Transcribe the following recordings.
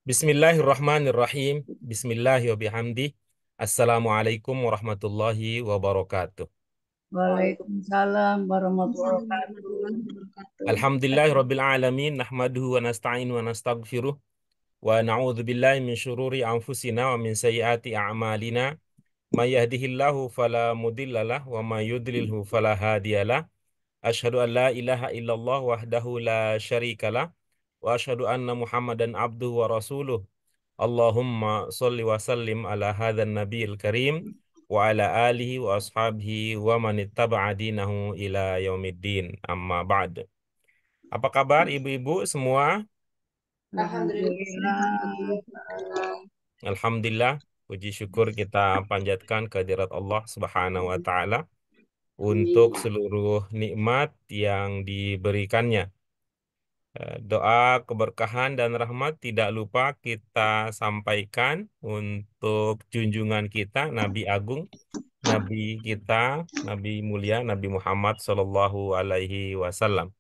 Bismillahirrahmanirrahim. Bismillahirrahmanirrahim. Assalamualaikum warahmatullahi wabarakatuh. Waalaikumsalam warahmatullahi Waalaikumsalam wabarakatuh. warahmatullahi wabarakatuh. Alhamdulillahirabbil alamin nahmaduhu wa nasta'inu wa nastaghfiruh wa na'udzu billahi min syururi anfusina wa min sayyiati a'malina. May yahdihillahu fala mudhillalah wa may yudlilhu fala hadiyalah. Asyhadu an la ilaha illallah wahdahu la syarikalah wa asyhadu anna Muhammadan abduhu wa rasuluh. Allahumma sholli wa sallim ala hadzal nabiyil karim wa ala alihi wa ashabihi wa man ittaba'a dinahu ila yaumiddin. Amma ba'd. Apa kabar ibu-ibu semua? Alhamdulillah. Alhamdulillah. Alhamdulillah, puji syukur kita panjatkan kehadirat Allah Subhanahu wa taala untuk seluruh nikmat yang diberikannya. Doa keberkahan dan rahmat tidak lupa kita sampaikan untuk junjungan kita, Nabi Agung, Nabi kita, Nabi mulia, Nabi Muhammad Sallallahu Alaihi Wasallam.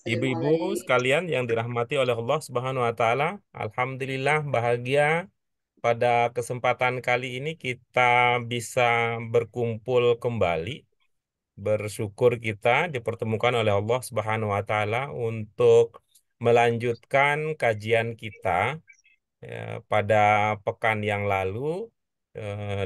Ibu-ibu sekalian yang dirahmati oleh Allah Subhanahu Wa Taala, Alhamdulillah bahagia pada kesempatan kali ini kita bisa berkumpul kembali. Bersyukur kita dipertemukan oleh Allah Subhanahu wa taala untuk melanjutkan kajian kita ya, pada pekan yang lalu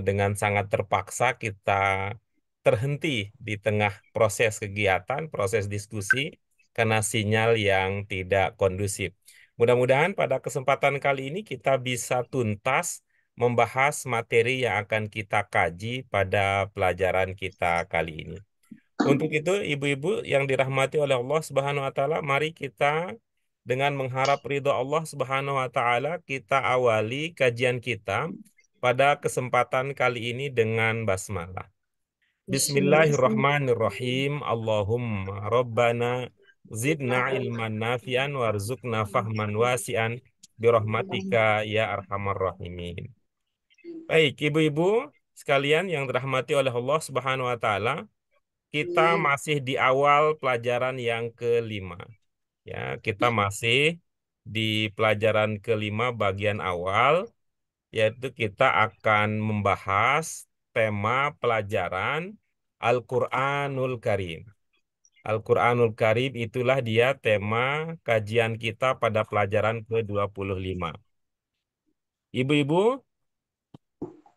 dengan sangat terpaksa kita terhenti di tengah proses kegiatan, proses diskusi karena sinyal yang tidak kondusif. Mudah-mudahan pada kesempatan kali ini kita bisa tuntas membahas materi yang akan kita kaji pada pelajaran kita kali ini. Untuk itu, ibu-ibu yang dirahmati oleh Allah Subhanahu wa taala, mari kita dengan mengharap ridho Allah Subhanahu wa taala, kita awali kajian kita pada kesempatan kali ini dengan basmalah. Bismillahirrahmanirrahim. Allahumma rabbana zidna ilman nafi'an warzuqna fahman wasi'an birahmatika ya arhamar rahimin. Baik, ibu-ibu sekalian yang dirahmati oleh Allah Subhanahu wa taala, kita masih di awal pelajaran yang kelima. Ya, kita masih di pelajaran kelima bagian awal, yaitu kita akan membahas tema pelajaran Al-Qur'anul Karim. Al-Qur'anul Karim itulah dia tema kajian kita pada pelajaran ke-25. Ibu-ibu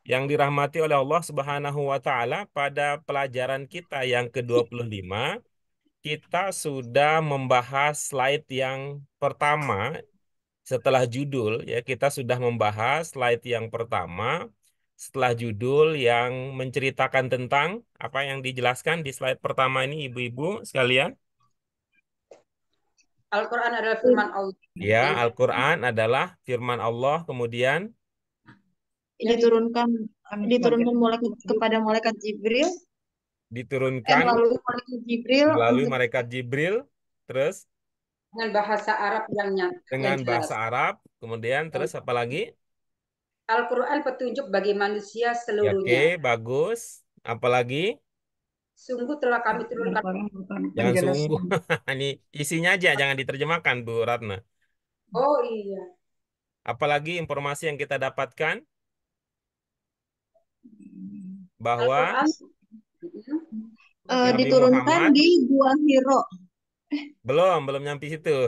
yang dirahmati oleh Allah Subhanahu wa taala, pada pelajaran kita yang ke-25 kita sudah membahas slide yang pertama setelah judul, ya kita sudah membahas slide yang pertama setelah judul yang menceritakan tentang apa yang dijelaskan di slide pertama ini, ibu-ibu sekalian. Al-Quran adalah firman Allah. Ya, Al-Quran adalah firman Allah, kemudian Diturunkan kepada malaikat Jibril, diturunkan melalui malaikat Jibril melalui malaikat Jibril, terus dengan bahasa Arab yang dengan jelas. bahasa Arab, kemudian terus apa lagi? Al-Quran petunjuk bagi manusia Ya, seluruhnya. oke, bagus. Apalagi? Sungguh telah kami turunkan. Jangan sungguh. Ini isinya aja, jangan diterjemahkan, Bu Ratna. Oh iya. Apalagi informasi yang kita dapatkan bahwa Al-Quran Nabi diturunkan Muhammad di Gua Hiro. belum nyampe situ.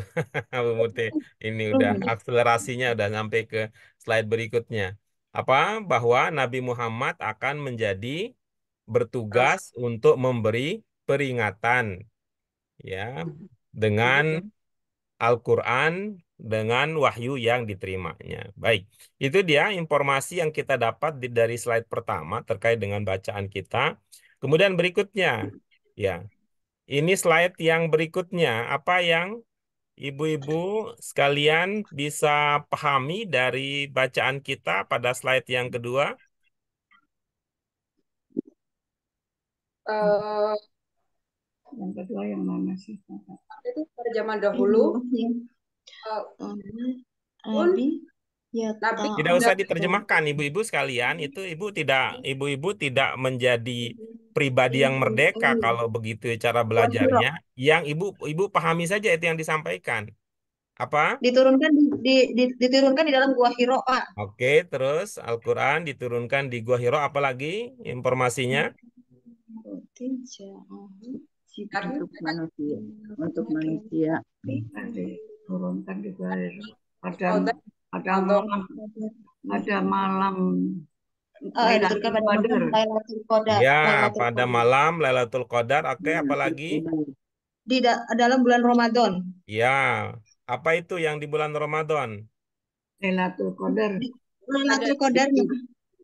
Bu Muti. Ini udah akselerasinya udah sampai ke slide berikutnya. Apa? Bahwa Nabi Muhammad akan menjadi bertugas untuk memberi peringatan ya dengan Al-Quran dengan wahyu yang diterimanya. Baik, itu dia informasi yang kita dapat dari slide pertama terkait dengan bacaan kita. Kemudian berikutnya, ya, ini slide yang berikutnya, apa yang ibu-ibu sekalian bisa pahami dari bacaan kita pada slide yang kedua? Yang kedua yang mana sih? Itu pada zaman dahulu Nabi ya Nabi Tidak usah diterjemahkan, ibu-ibu sekalian. Itu ibu-ibu tidak menjadi pribadi yang merdeka kalau begitu cara belajarnya. Yang ibu pahami saja itu yang disampaikan. Apa? Diturunkan di dalam Gua Hiro, Pak. Oke, terus Al-Quran diturunkan di Gua Hiro, apalagi informasinya? Karena Untuk manusia. Untuk manusia. Diturunkan di Gua Hiro. Qadar, Ada malam Diturunkan pada malam Lailatul Qadar. Ya, Lailatul pada Qadar. malam Lailatul Qadar. Oke, apalagi? Dalam bulan Ramadan. Ya, apa itu yang di bulan Ramadan? Lailatul Qadar. Lailatul Qadarnya.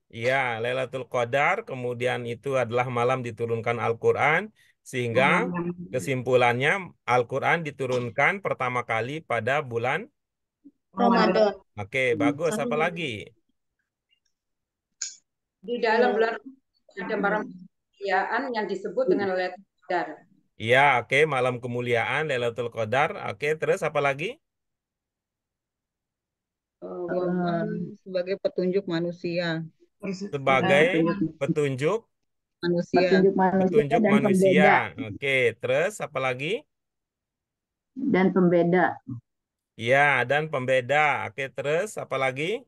Ya, Lailatul Qadar, kemudian itu adalah malam diturunkan Al-Quran, sehingga kesimpulannya Al-Quran diturunkan pertama kali pada bulan. Ramadan. Oke, bagus. Apa lagi? di dalam bulan ada malam kemuliaan yang disebut dengan Lailatul Qadar. Iya, oke, malam kemuliaan Lailatul Qadar. Oke, terus apa lagi? Sebagai petunjuk manusia. Sebagai petunjuk Manusia. petunjuk dan manusia. pembeda. Oke, terus apa lagi? Dan pembeda. Ya, dan pembeda. Oke, terus apa lagi?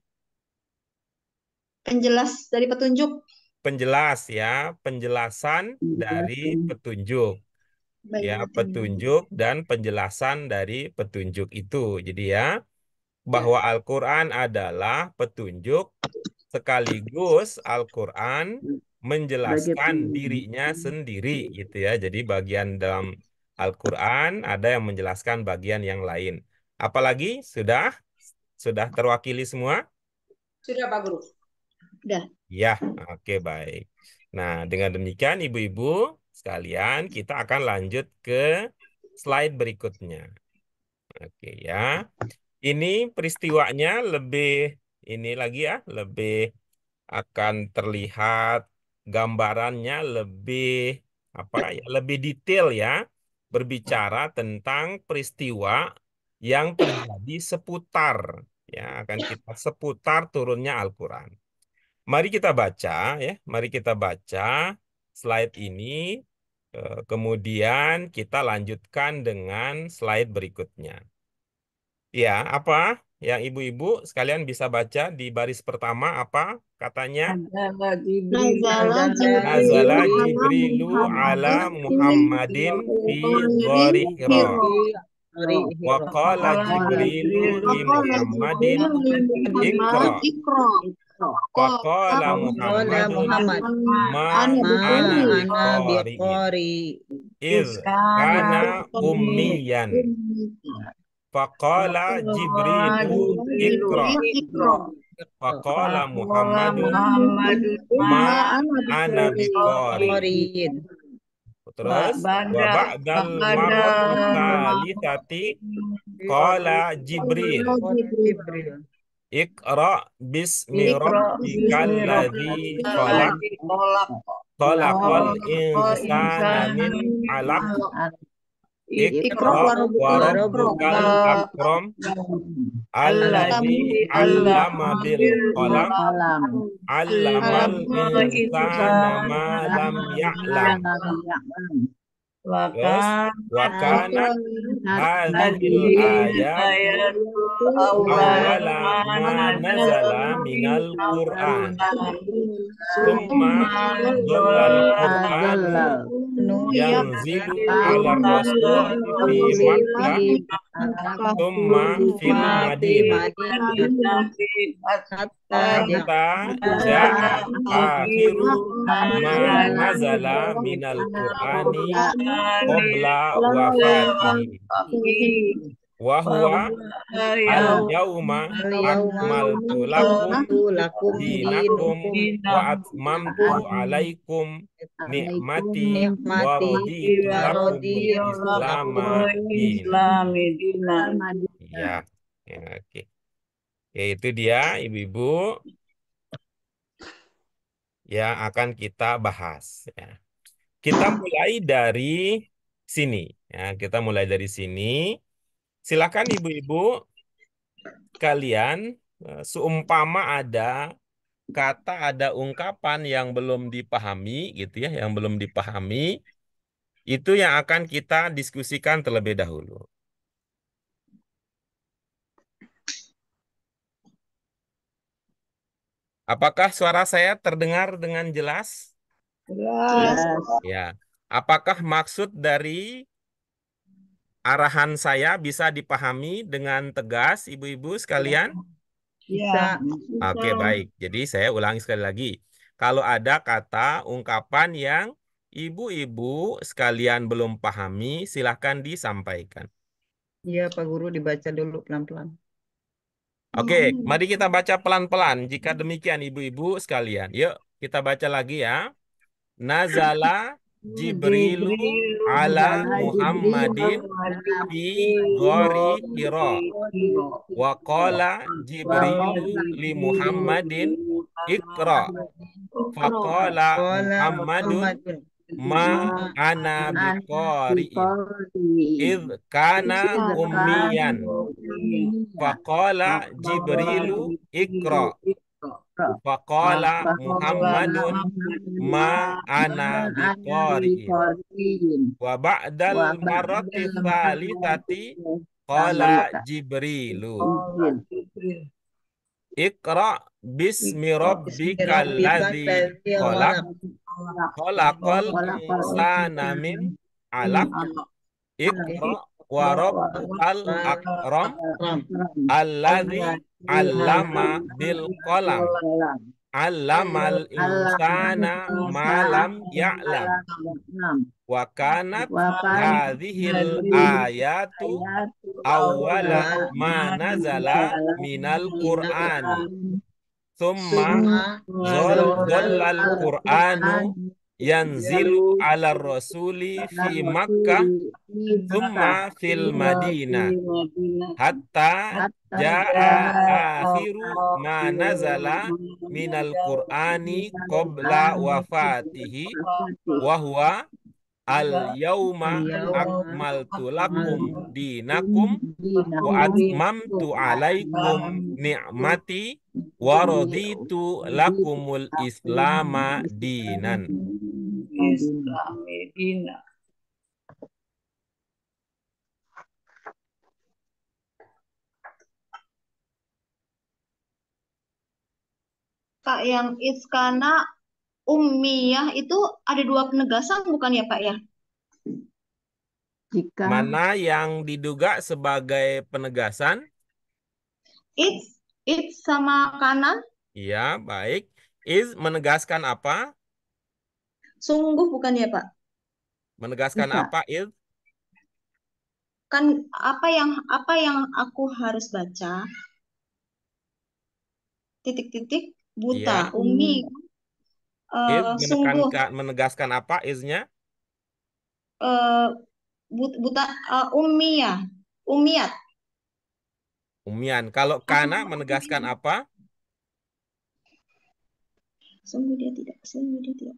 Penjelas dari petunjuk. Penjelas ya, penjelasan dari petunjuk. Ya, petunjuk dan penjelasan dari petunjuk itu. Jadi ya, bahwa Al-Quran adalah petunjuk sekaligus Al-Quran menjelaskan dirinya sendiri gitu ya. Jadi bagian dalam Al-Quran ada yang menjelaskan bagian yang lain. Apalagi sudah terwakili semua? Sudah, Pak Guru. Sudah. Ya, oke baik. Nah, dengan demikian ibu-ibu sekalian kita akan lanjut ke slide berikutnya. Oke ya. Ini peristiwanya ini lagi ya, lebih akan terlihat gambarannya lebih detail ya, berbicara tentang peristiwa yang terjadi seputar turunnya Al-Quran. Mari kita baca ya, mari kita baca slide ini, kemudian kita lanjutkan dengan slide berikutnya. Ya, apa yang ibu-ibu sekalian bisa baca di baris pertama apa katanya? Nazala Jibrilu ala Muhammadin fi ghori Hira. Wa qala Jibrilu li Muhammadin Iqra. Wa qala Muhammadun ma ana biqari. Iz kana ummiyan. Faqala Jibrilu Iqra. Faqala Muhammadun ma ana biqari. Terus wa ba'dal marrati tsalitsati qala Jibril Iqra bismi rabbikal ladzi khalaq khalaqal insana min 'alaq Iqra wa rabbukal akram alladzi 'allama bil qalam 'allamal insana ma lam ya'lam. Terus wa kanat hadhil ayat awwala ma nazala minal Qur'an. Summa dhallal Qur'anu yanzilu 'ala rasul fi Makkah summa fil Madinah hatta ja'a akhiru ma nazala minal Qur'ani qabla wafatihi wa huwa al-yawma akmaltu lakum dinakum wa atmamtu alaikum ni'mati wa raditu lakumul islama dinan. Ya, oke. Oke, itu dia ibu-ibu yang akan kita bahas ya. Kita mulai dari sini ya, kita mulai dari sini. Silakan ibu-ibu kalian seumpama ada ungkapan yang belum dipahami gitu ya, yang belum dipahami itu yang akan kita diskusikan terlebih dahulu. Apakah suara saya terdengar dengan jelas? Jelas. Ya. Apakah maksud dari arahan saya bisa dipahami dengan tegas, ibu-ibu sekalian? Bisa. Oke, baik. Jadi saya ulangi sekali lagi. Kalau ada kata ungkapan yang ibu-ibu sekalian belum pahami, silahkan disampaikan. Iya, Pak Guru, dibaca dulu pelan-pelan. Oke, mari kita baca pelan-pelan. Jika demikian ibu-ibu sekalian. Yuk, kita baca lagi ya. Nazala Jibrilu ala Muhammadin fi Ghori Hira. Wa qala Jibrilu li Muhammadin Iqra. Faqala Muhammadun ma ana biqari'in. Idh kana ummiyan. Faqala Jibrilu Iqra. Faqala Muhammadun ma ana biqari'in. Wa ba'dal marrati thalithati qala Jibrilu Iqra bismi rabbikal ladzi khalaq khalaqal insana min 'alaq Iqra wa rabbukal akram alladzi 'allama bil qalam 'allamal insana ma lam ya'lam wa kanat hadhil ayatu awwala ma nazala minal qur'ani thumma dhallal qur'anu yanzilu ala rasuli fi Makkah thumma fil Madinah hatta jaa akhiru ma nazala minal qur'ani qabla wafatihi wa huwa al-yauma akmaltu lakum dinakum wa atmamtu alaikum ni'mati wa raditu lakumul islama dinan. Islamidina. Kak, yang iskana ummiyah itu ada dua penegasan bukan ya Pak ya? Jika Mana yang diduga sebagai penegasan? It's sama kanan, Iya, baik. Is menegaskan apa? sungguh bukan ya Pak? Menegaskan Jika. apa, is? Kan apa yang aku harus baca? Titik-titik buta, Iya. ummi. Is Sungguh menegaskan apa isnya? buta, ummiyah, ummiyat. Umian. Kalau kana menegaskan apa? Sungguh dia tidak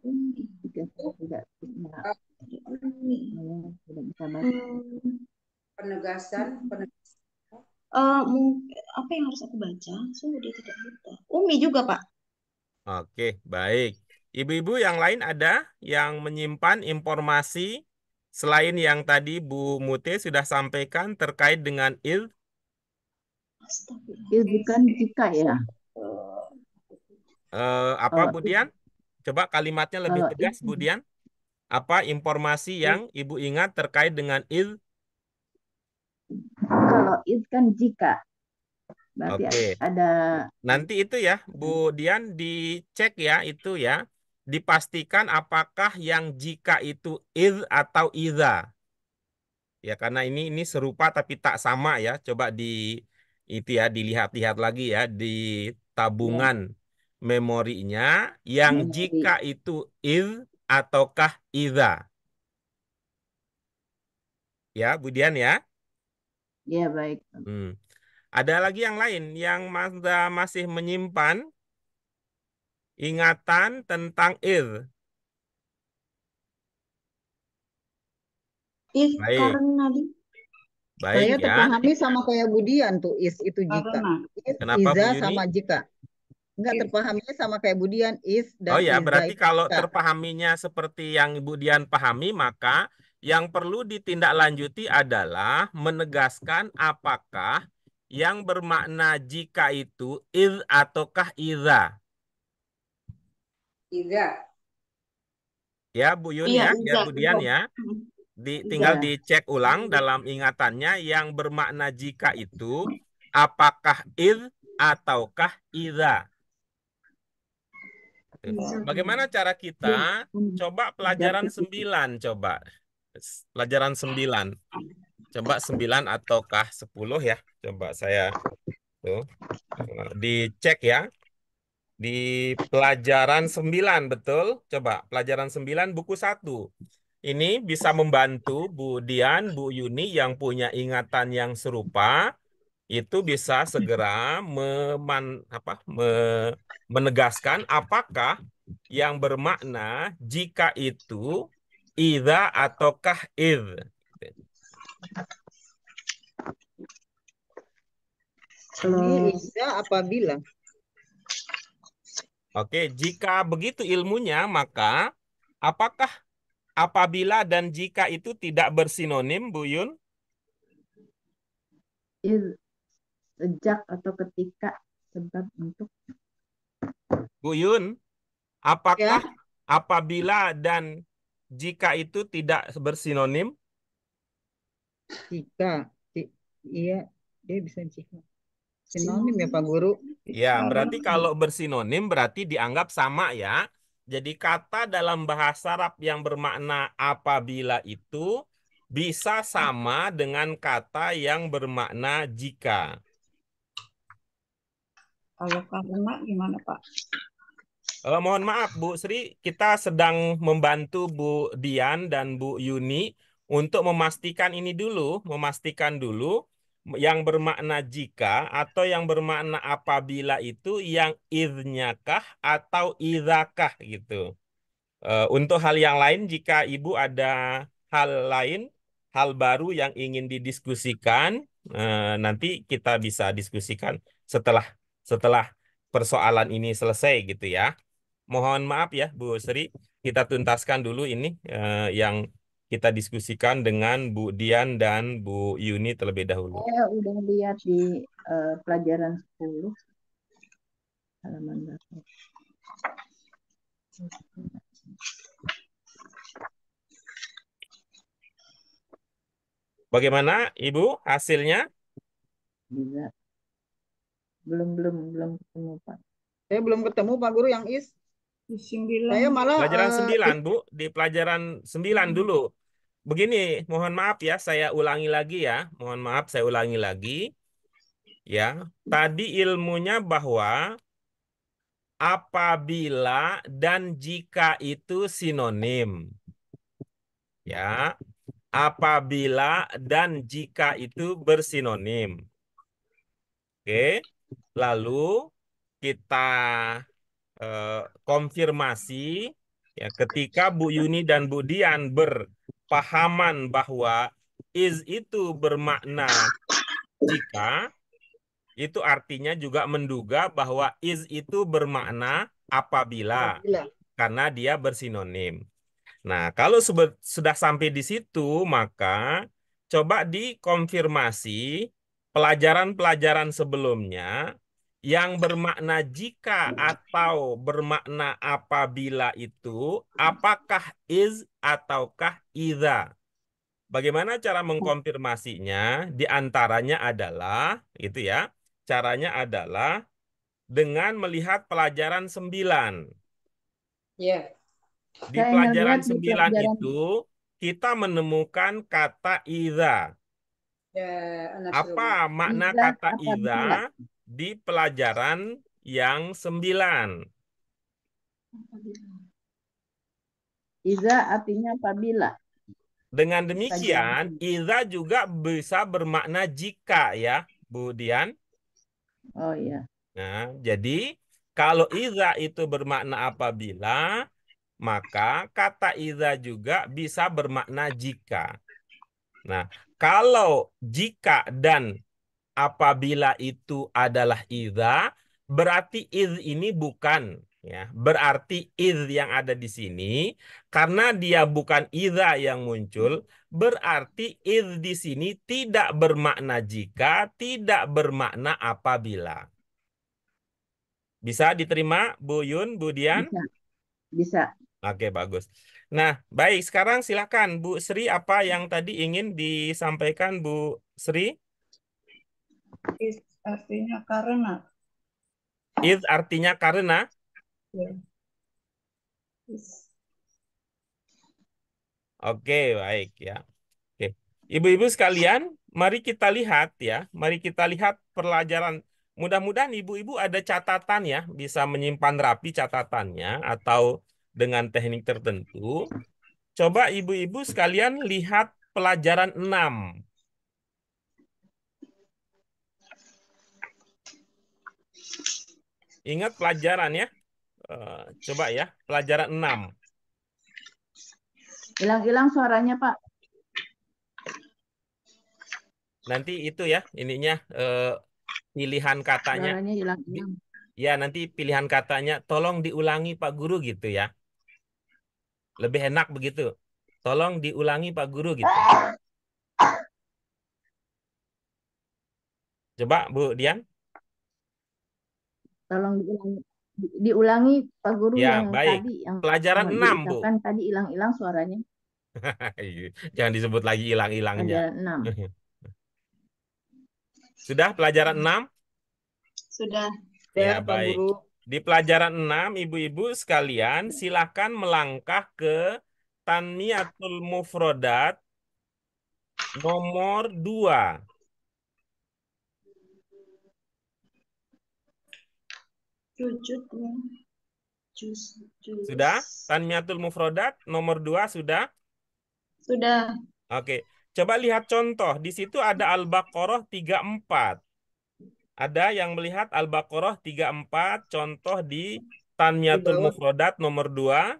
ummi. jika tidak bisa, Tidak ummi. tidak bisa baca. Penegasan. Apa yang harus aku baca? Sungguh dia tidak buta. Ummi juga Pak. Oke, baik. Ibu-ibu yang lain ada yang menyimpan informasi selain yang tadi Bu Mute sudah sampaikan terkait dengan il? Itu bukan jika ya. Apa Kalau Bu Dian? Coba kalimatnya lebih kalau tegas Bu Dian. Apa informasi yang Ibu ingat terkait dengan il? Kalau itu kan jika. Berarti Oke. ada Nanti itu ya, Bu Dian dicek ya itu ya. Dipastikan apakah yang jika itu id atau iza. Ya karena ini serupa tapi tak sama ya. Coba itu ya dilihat-lihat lagi ya di tabungan memorinya yang memori. jika itu id ataukah iza. Ya, Bu Dian ya. Ya baik. Ada lagi yang lain yang masih menyimpan ingatan tentang id. Baik. Karena Baik Saya ya. terpahami sama kayak Budian tuh itu jika. Kenapa Bu Iza Yuni? sama jika. Enggak terpahaminya sama kayak Budian dan Oh ya, Iza berarti itu kalau jika. terpahaminya seperti yang Ibu Dian pahami, maka yang perlu ditindaklanjuti adalah menegaskan apakah yang bermakna jika itu iz ataukah iza. Iza. Ya, Bu Yun Iya, ya, ya iza, Bu Dian iza. ya. Tinggal Iya. dicek ulang dalam ingatannya yang bermakna jika itu apakah id ataukah idza. Bagaimana cara kita? Coba pelajaran 9 coba. Pelajaran 9. Coba 9 ataukah 10 ya. Coba saya tuh dicek ya. Di pelajaran 9 betul. Coba pelajaran 9 buku 1. Ini bisa membantu Bu Dian, Bu Yuni yang punya ingatan yang serupa itu bisa segera menegaskan apakah yang bermakna jika itu idza ataukah id. Ini iza apabila. Oke, jika begitu ilmunya maka apakah apabila dan jika itu tidak bersinonim, Bu Yun? Sejak atau ketika, sebab untuk. Bu Yun, Ya, apakah apabila dan jika itu tidak bersinonim? jika. Iya, dia bisa jika. Sinonim ya Pak Guru. Ya, berarti kalau bersinonim berarti dianggap sama ya. Jadi kata dalam bahasa Arab yang bermakna apabila itu bisa sama dengan kata yang bermakna jika. Kalau karena gimana Pak? Mohon maaf Bu Sri, kita sedang membantu Bu Dian dan Bu Yuni untuk memastikan ini dulu, memastikan dulu yang bermakna jika atau yang bermakna apabila itu yang idnyakah atau idzakah gitu. Untuk hal yang lain, jika Ibu ada hal lain, hal baru yang ingin didiskusikan, nanti kita bisa diskusikan setelah setelah persoalan ini selesai gitu ya. Mohon maaf ya Bu Sri, kita tuntaskan dulu ini yang kita diskusikan dengan Bu Dian dan Bu Yuni terlebih dahulu. Saya udah lihat di pelajaran 10 halaman berapa. Bagaimana Ibu hasilnya? Bisa. Belum ketemu Pak. Saya belum ketemu Pak Guru yang is. Di 9. Saya malah Pelajaran 9 Bu, di pelajaran 9 dulu. Begini, mohon maaf ya, saya ulangi lagi ya. Mohon maaf, saya ulangi lagi. Ya, tadi ilmunya bahwa apabila dan jika itu sinonim. Ya, apabila dan jika itu bersinonim. Oke, lalu kita konfirmasi ya ketika Bu Yuni dan Bu Dian berpahaman bahwa is itu bermakna jika, itu artinya juga menduga bahwa is itu bermakna apabila karena dia bersinonim. Nah, kalau sudah sampai di situ, maka coba dikonfirmasi pelajaran-pelajaran sebelumnya yang bermakna jika atau bermakna apabila itu, apakah is ataukah idza. Bagaimana cara mengkonfirmasinya? Di antaranya adalah, itu ya, caranya adalah dengan melihat pelajaran 9. Ya. Di Saya pelajaran ngelihat di 9 pelajaran itu kita menemukan kata idza. Ya, anak Apa makna Idza kata apabila. idza di pelajaran yang 9? Iza artinya apabila. Dengan demikian, idza juga bisa bermakna jika ya, Bu Dian. Oh iya. Nah, jadi kalau idza itu bermakna apabila, maka kata idza juga bisa bermakna jika. Nah, kalau jika dan apabila itu adalah idza, berarti id ini bukan ya. Berarti id yang ada di sini karena dia bukan idza yang muncul, berarti id di sini tidak bermakna jika, tidak bermakna apabila. Bisa diterima Bu Yun, Bu Dian? Bisa. Bisa. Oke, bagus. Nah, baik. Sekarang silakan Bu Sri, apa yang tadi ingin disampaikan Bu Sri? Is artinya karena. Id artinya karena. Ya. Is. Oke, baik ya. Oke. Ibu-ibu sekalian, mari kita lihat ya. Mari kita lihat pelajaran. Mudah-mudahan ibu-ibu ada catatan ya, bisa menyimpan rapi catatannya atau dengan teknik tertentu. Coba ibu-ibu sekalian lihat pelajaran 6. Ingat pelajaran ya. Coba ya, pelajaran 6. Hilang-hilang suaranya, Pak. Nanti itu ya, ininya pilihan katanya. Suaranya hilang-hilang. Ya, nanti pilihan katanya tolong diulangi Pak Guru gitu ya. Lebih enak begitu. Tolong diulangi Pak Guru gitu. Coba Bu Dian. Tolong diulangi Pak Guru Ya, yang baik. tadi yang Pelajaran 6, Bu. diucapkan tadi hilang-hilang suaranya. Jangan disebut lagi hilang-hilangnya. Pelajaran 6. Sudah pelajaran 6? Sudah. Ya, Pak baik. Guru. Di pelajaran 6, ibu-ibu sekalian, silakan melangkah ke Tanmiyatul Mufrodat nomor 2. Jujut. Sudah? Tanmiyatul Mufrodat nomor 2 sudah? Sudah. Oke. Coba lihat contoh. Di situ ada Al-Baqarah 34. Ada yang melihat Al-Baqarah 34 contoh di Tanmiyatul bawah. Mufrodat nomor 2?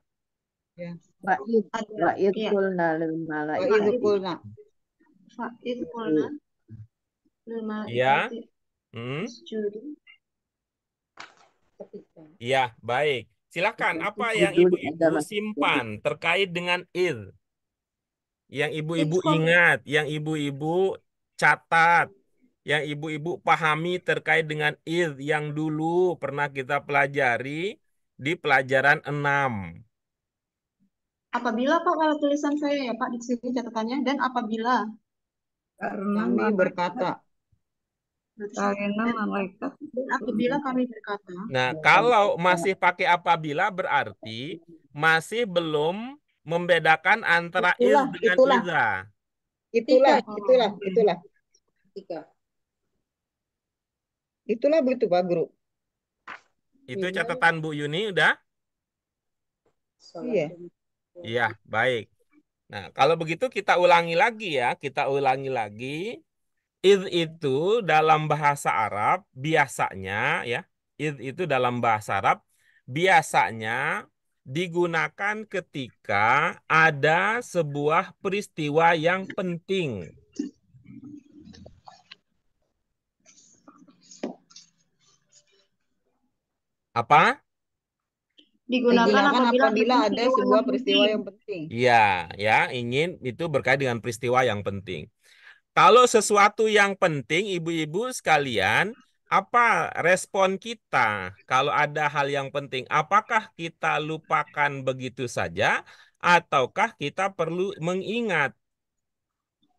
Ya. Wa'id Iya. qulna lil Wa malaikati. idh qulna. Fa'id qulna lil Iya. malaikati Hmm. isjudu. Iya, baik. Silakan, apa yang Judul ibu-ibu adalah simpan terkait dengan id? Yang ibu-ibu ingat, yang ibu-ibu catat, yang ibu-ibu pahami terkait dengan id yang dulu pernah kita pelajari di pelajaran 6. Apabila Pak, kalau tulisan saya ya Pak di sini catatannya, dan apabila Karena kami berkata. karena malaikat, dan apabila kami berkata, Nah, kalau masih pakai apabila berarti masih belum membedakan antara id dengan iza. Itulah. Itulah begitu Pak Guru. Itu catatan Bu Yuni udah? Iya. Iya, baik. Nah, kalau begitu kita ulangi lagi ya. Kita ulangi lagi. Id itu dalam bahasa Arab biasanya ya. Id itu dalam bahasa Arab biasanya digunakan ketika ada sebuah peristiwa yang penting. Apa? digunakan apabila ada sebuah peristiwa yang penting. Iya, ya, ingin itu berkait dengan peristiwa yang penting. Kalau sesuatu yang penting, ibu-ibu sekalian, apa respon kita kalau ada hal yang penting? Apakah kita lupakan begitu saja, ataukah kita perlu mengingat?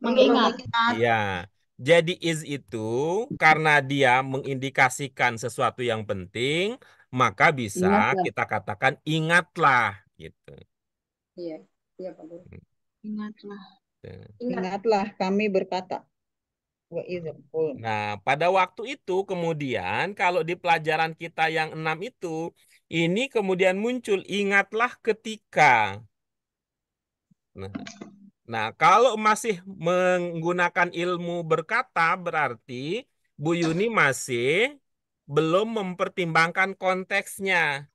Mengingat. Ya, jadi is itu karena dia mengindikasikan sesuatu yang penting, maka bisa Ingatlah. kita katakan ingatlah, gitu. Iya, iya Pak Guru. Ingatlah. Ingatlah kami berkata. Wa idh qulna. Nah, pada waktu itu kemudian kalau di pelajaran kita yang 6 itu, ini kemudian muncul ingatlah ketika. Nah, kalau masih menggunakan ilmu berkata berarti Bu Yuni masih belum mempertimbangkan konteksnya.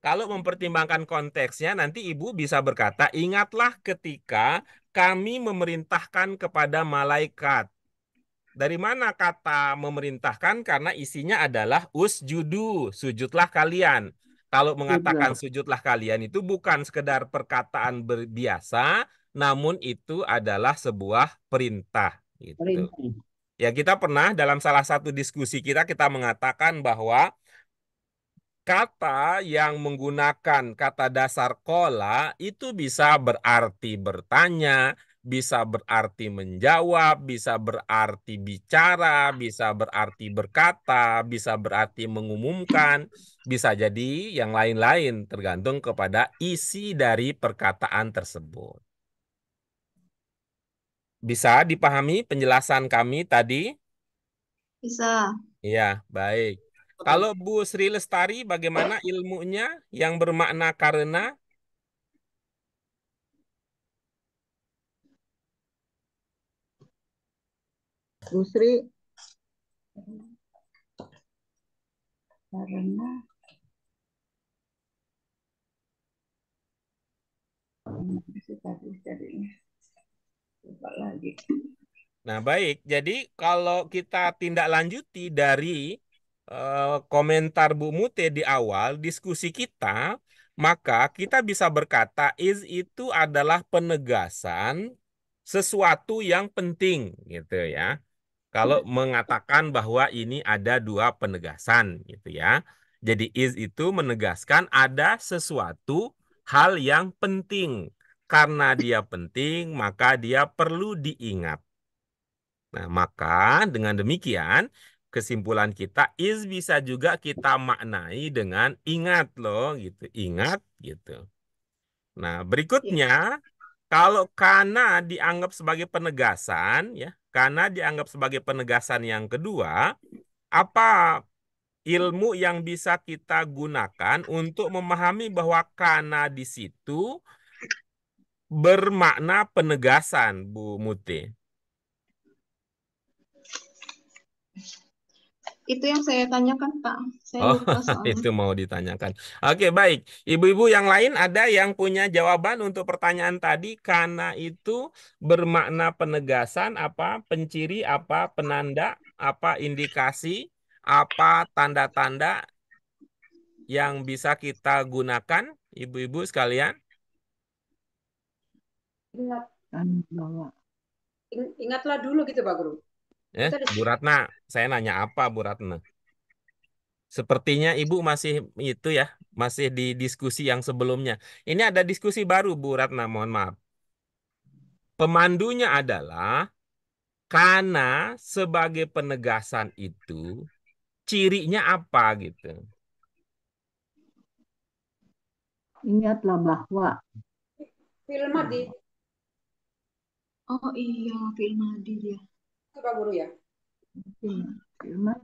Kalau mempertimbangkan konteksnya, nanti Ibu bisa berkata, ingatlah ketika kami memerintahkan kepada malaikat. Dari mana kata memerintahkan? Karena isinya adalah usjudu, sujudlah kalian. Kalau mengatakan sujudlah kalian itu bukan sekedar perkataan biasa, namun itu adalah sebuah perintah. Gitu. Ya, kita pernah dalam salah satu diskusi kita mengatakan bahwa kata yang menggunakan kata dasar kola itu bisa berarti bertanya, bisa berarti menjawab, bisa berarti bicara, bisa berarti berkata, bisa berarti mengumumkan, bisa jadi yang lain-lain tergantung kepada isi dari perkataan tersebut. Bisa dipahami penjelasan kami tadi? Bisa. Iya, baik. Kalau Bu Sri Lestari, bagaimana ilmunya yang bermakna karena? Bu Sri, Karena tadi lupa lagi. Nah, baik. Jadi kalau kita tindak lanjuti dari komentar Bu Mute di awal diskusi kita, maka kita bisa berkata is itu adalah penegasan sesuatu yang penting, gitu ya. Kalau mengatakan bahwa ini ada dua penegasan, gitu ya. Jadi is itu menegaskan ada sesuatu hal yang penting. Karena dia penting, maka dia perlu diingat. Nah, maka dengan demikian kesimpulan kita is bisa juga kita maknai dengan ingat loh gitu. Ingat gitu. Nah, berikutnya kalau karena dianggap sebagai penegasan ya, karena dianggap sebagai penegasan yang kedua, apa ilmu yang bisa kita gunakan untuk memahami bahwa karena di situ bermakna penegasan, Bu Muti? Itu yang saya tanyakan, Pak. Saya Oh, lupa soalnya. itu mau ditanyakan. Oke, baik. Ibu-ibu yang lain ada yang punya jawaban untuk pertanyaan tadi karena itu bermakna penegasan, apa penciri, apa penanda, apa indikasi, apa tanda-tanda yang bisa kita gunakan, ibu-ibu sekalian? Ingat, Bahwa ingatlah dulu gitu Pak Guru. Itu ada Bu Ratna, saya nanya apa Bu Ratna? Sepertinya Ibu masih itu ya, masih di diskusi yang sebelumnya. Ini ada diskusi baru Bu Ratna, mohon maaf. Pemandunya adalah karena sebagai penegasan itu cirinya apa gitu. ingatlah bahwa film di Oh iya, film Hadi dia. itu Pak Guru ya. firman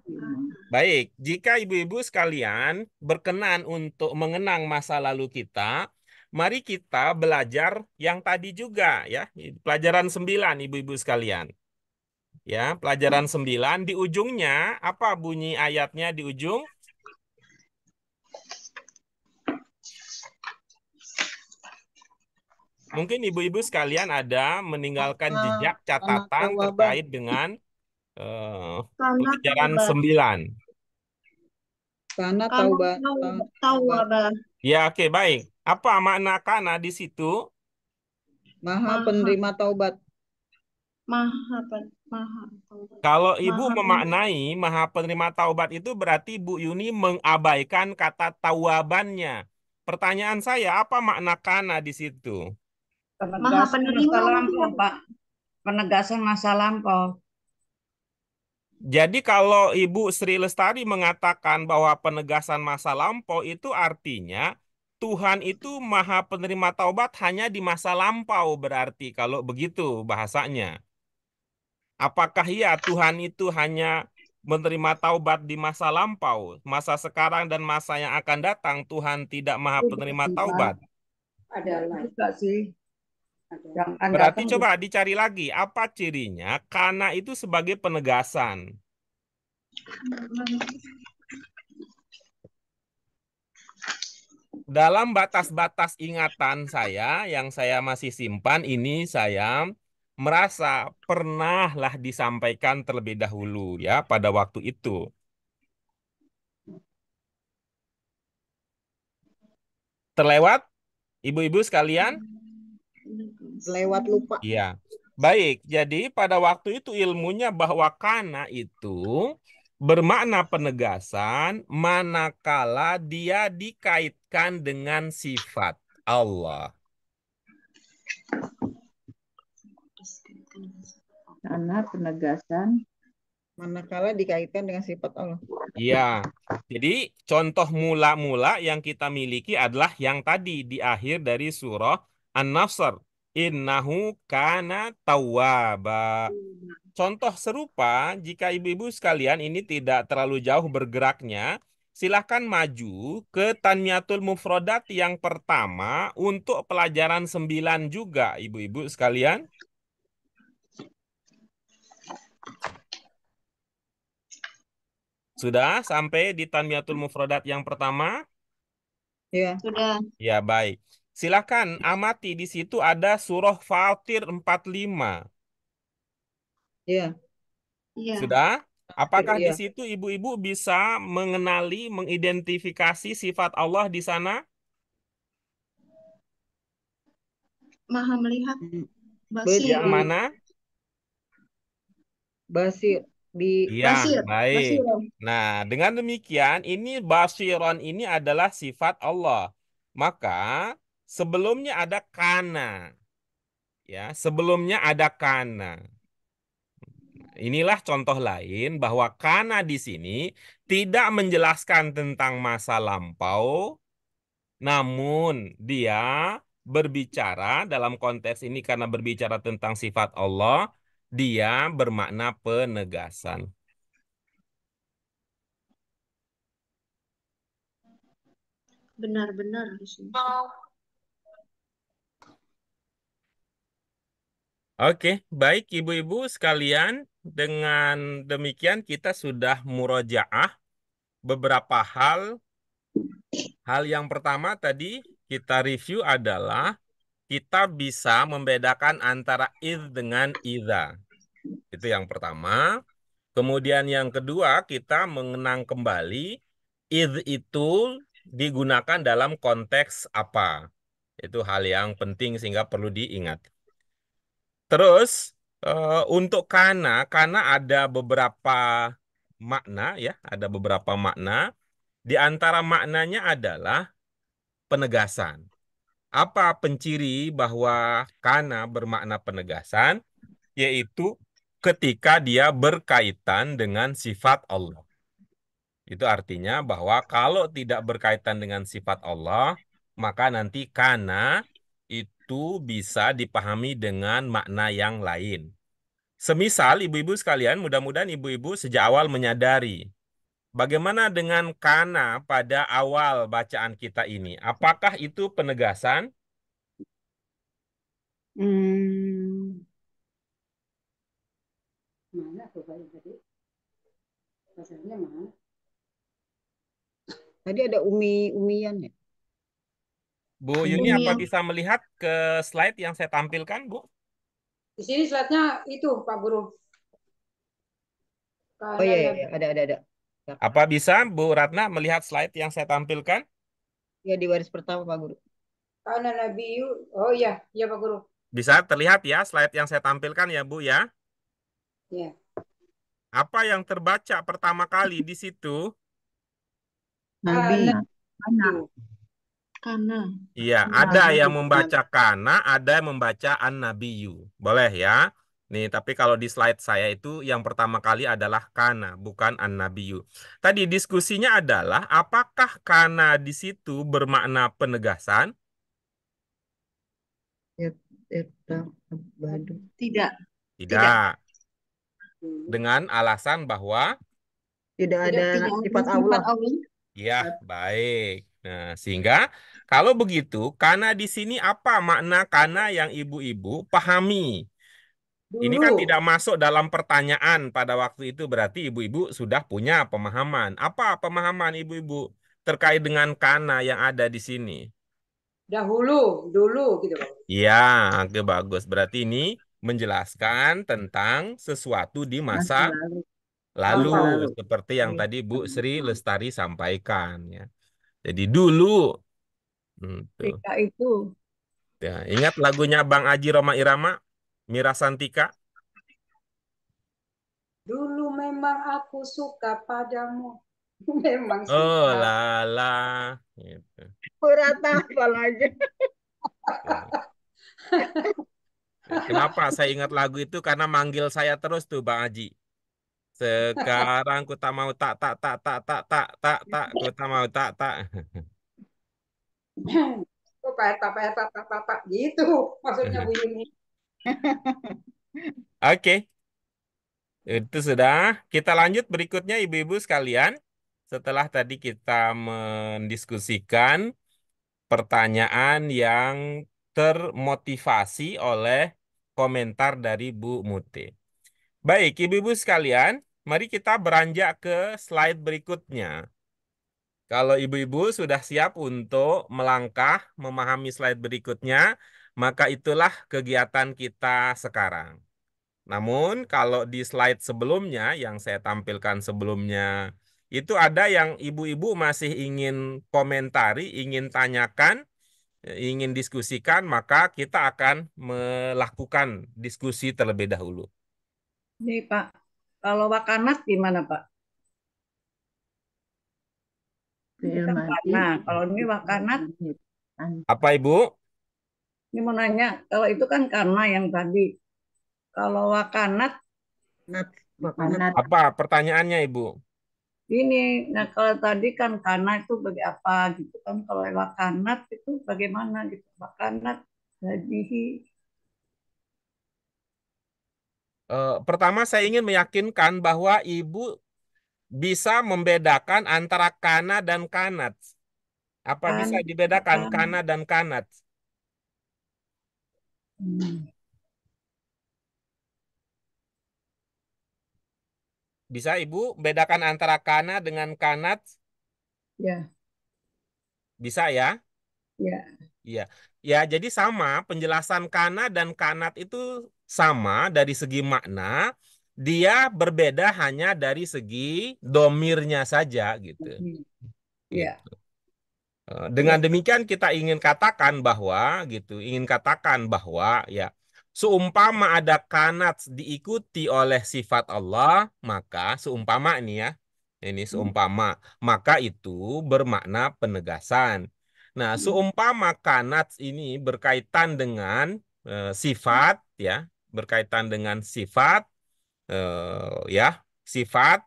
Baik, jika ibu-ibu sekalian berkenan untuk mengenang masa lalu kita, mari kita belajar yang tadi juga ya, pelajaran 9 ibu-ibu sekalian. Ya, pelajaran 9 di ujungnya apa bunyi ayatnya di ujung? Mungkin ibu-ibu sekalian ada meninggalkan jejak catatan terkait dengan Karena pelajaran taubat. 9. karena Karena taubat. taubat. Ya, oke, baik. Apa makna kana di situ? Maha penerima taubat. Maha taubat. Kalau ibu Maha memaknai maha penerima taubat itu berarti Bu Yuni mengabaikan kata tawabannya. Pertanyaan saya, apa makna kana di situ? Maha Penegasan penerima masa mungkin lampau, Pak. Penegasan masa lampau. Jadi kalau Ibu Sri Lestari mengatakan bahwa penegasan masa lampau itu artinya Tuhan itu maha penerima taubat hanya di masa lampau berarti kalau begitu bahasanya. Apakah ya Tuhan itu hanya menerima taubat di masa lampau, masa sekarang dan masa yang akan datang Tuhan tidak maha penerima taubat? Ada lain. Juga sih. Ada. Yang akan Berarti datang coba dicari lagi apa cirinya karena itu sebagai penegasan. Dalam batas-batas ingatan saya yang saya masih simpan ini saya merasa pernahlah disampaikan terlebih dahulu ya pada waktu itu. Terlewat ibu-ibu sekalian? Lewat lupa. Iya. Baik, jadi pada waktu itu ilmunya bahwa kana itu bermakna penegasan manakala dia dikaitkan dengan sifat Allah. Karena penegasan Manakala dikaitkan dengan sifat Allah. Iya. Jadi contoh mula-mula yang kita miliki adalah yang tadi di akhir dari surah An-Nasr. Innahu kana tawwaba. Contoh serupa, jika ibu-ibu sekalian ini tidak terlalu jauh bergeraknya, silahkan maju ke Tanmiyatul Mufrodat yang pertama untuk pelajaran 9 juga, ibu-ibu sekalian. Sudah sampai di Tanmiyatul Mufrodat yang pertama? Iya. Sudah. Ya, baik. Silahkan amati di situ ada surah Fatir 45. Iya. Iya. Sudah? Apakah di Iya. situ ibu-ibu bisa mengenali, mengidentifikasi sifat Allah di sana? Maha melihat. Hmm. Basir. Yang mana? Basir di Iya, Basir. baik. Basir. Nah, dengan demikian ini basiron ini adalah sifat Allah. Maka sebelumnya ada kana. Ya, sebelumnya ada kana. Inilah contoh lain bahwa kana di sini tidak menjelaskan tentang masa lampau, namun dia berbicara dalam konteks ini karena berbicara tentang sifat Allah, dia bermakna penegasan. Benar-benar di sini. Oke, baik ibu-ibu sekalian, dengan demikian kita sudah murojaah beberapa hal. Hal yang pertama tadi kita review adalah kita bisa membedakan antara id dengan idza. Itu yang pertama. Kemudian yang kedua, kita mengenang kembali id itu digunakan dalam konteks apa. Itu hal yang penting sehingga perlu diingat. Terus untuk kana ada beberapa makna ya, ada beberapa makna. Di antara maknanya adalah penegasan. Apa penciri bahwa kana bermakna penegasan? Yaitu ketika dia berkaitan dengan sifat Allah. Itu artinya bahwa kalau tidak berkaitan dengan sifat Allah, maka nanti kana itu bisa dipahami dengan makna yang lain. Semisal ibu-ibu sekalian, mudah-mudahan ibu-ibu sejak awal menyadari bagaimana dengan kana pada awal bacaan kita ini. Apakah itu penegasan? Mana tuh Pak tadi? Pasarnya mana? Tadi ada umian ya. Bu Yuni, apa Umian. bisa melihat ke slide yang saya tampilkan, Bu? Di sini slide-nya itu Pak Guru. Oh iya, iya, ada. Apa bisa Bu Ratna melihat slide yang saya tampilkan? Ya di baris pertama Pak Guru. Karena Nabi oh iya, iya Pak Guru. Bisa terlihat ya slide yang saya tampilkan ya, Bu ya? Ya. Apa yang terbaca pertama kali di situ? Nabi. Karena. Iya, ada yang membaca kana, ada yang membaca an-nabiyyu. Boleh ya? Nih, tapi kalau di slide saya itu yang pertama kali adalah kana, bukan an-nabiyyu. Tadi diskusinya adalah apakah kana di situ bermakna penegasan? Tidak. Tidak. Dengan alasan bahwa tidak ada sifat Allah. ya, baik. Nah, sehingga kalau begitu, kana di sini apa makna kana yang ibu-ibu pahami? Ini kan tidak masuk dalam pertanyaan pada waktu itu, berarti ibu-ibu sudah punya pemahaman. Apa pemahaman ibu-ibu terkait dengan kana yang ada di sini? Dulu gitu Pak. Iya, oke, bagus. Berarti ini menjelaskan tentang sesuatu di masa lalu, seperti yang tadi Bu Sri Lestari sampaikan ya. Jadi dulu tuh. Itu. Ya, ingat lagunya Bang Aji Roma Irama, Mira Santika? Dulu memang memang aku suka padamu. Memang Oh suka. lala. Gitu. Berat hafal aja. Kenapa saya ingat lagu itu? Karena manggil saya terus tuh Bang Haji. Sekarang ku tak mau tak tak tak tak tak tak tak tak ku tak mau tak tak. Oh, pak, gitu maksudnya Bu Yuni. Oke, itu sudah. Kita lanjut berikutnya ibu-ibu sekalian. Setelah tadi kita mendiskusikan pertanyaan yang termotivasi oleh komentar dari Bu Mute. Baik, ibu-ibu sekalian, mari kita beranjak ke slide berikutnya. Kalau ibu-ibu sudah siap untuk melangkah memahami slide berikutnya, maka itulah kegiatan kita sekarang. Namun kalau di slide sebelumnya yang saya tampilkan sebelumnya, itu ada yang ibu-ibu masih ingin komentari, ingin tanyakan, ingin diskusikan, maka kita akan melakukan diskusi terlebih dahulu. Ini Pak, kalau wakanat gimana Pak? Ini Fi'il kan madi. karena, kalau ini wakanat, Apa Ibu? ini mau nanya, kalau itu kan karena yang tadi. Kalau wakanat, Wakanat. Apa pertanyaannya Ibu? ini, nah kalau tadi kan karena itu bagi apa gitu kan. Kalau wakanat itu bagaimana gitu. Wakanat, hadihi, Pertama saya ingin meyakinkan bahwa Ibu bisa membedakan antara kana dan kanat. Apa kan, bisa dibedakan kan. kana dan kanat? Hmm, Bisa Ibu bedakan antara kana dengan kanat? ya, Bisa ya? ya. Iya. Ya, jadi sama penjelasan kana dan kanat itu sama dari segi makna. Dia berbeda hanya dari segi domirnya saja gitu. Ya, Gitu. Dengan ya, demikian kita ingin katakan bahwa ya seumpama ada kanat diikuti oleh sifat Allah, maka seumpama ini seumpama, maka itu bermakna penegasan. Nah, seumpama kanat ini berkaitan dengan sifat ya, berkaitan dengan sifat ya, sifat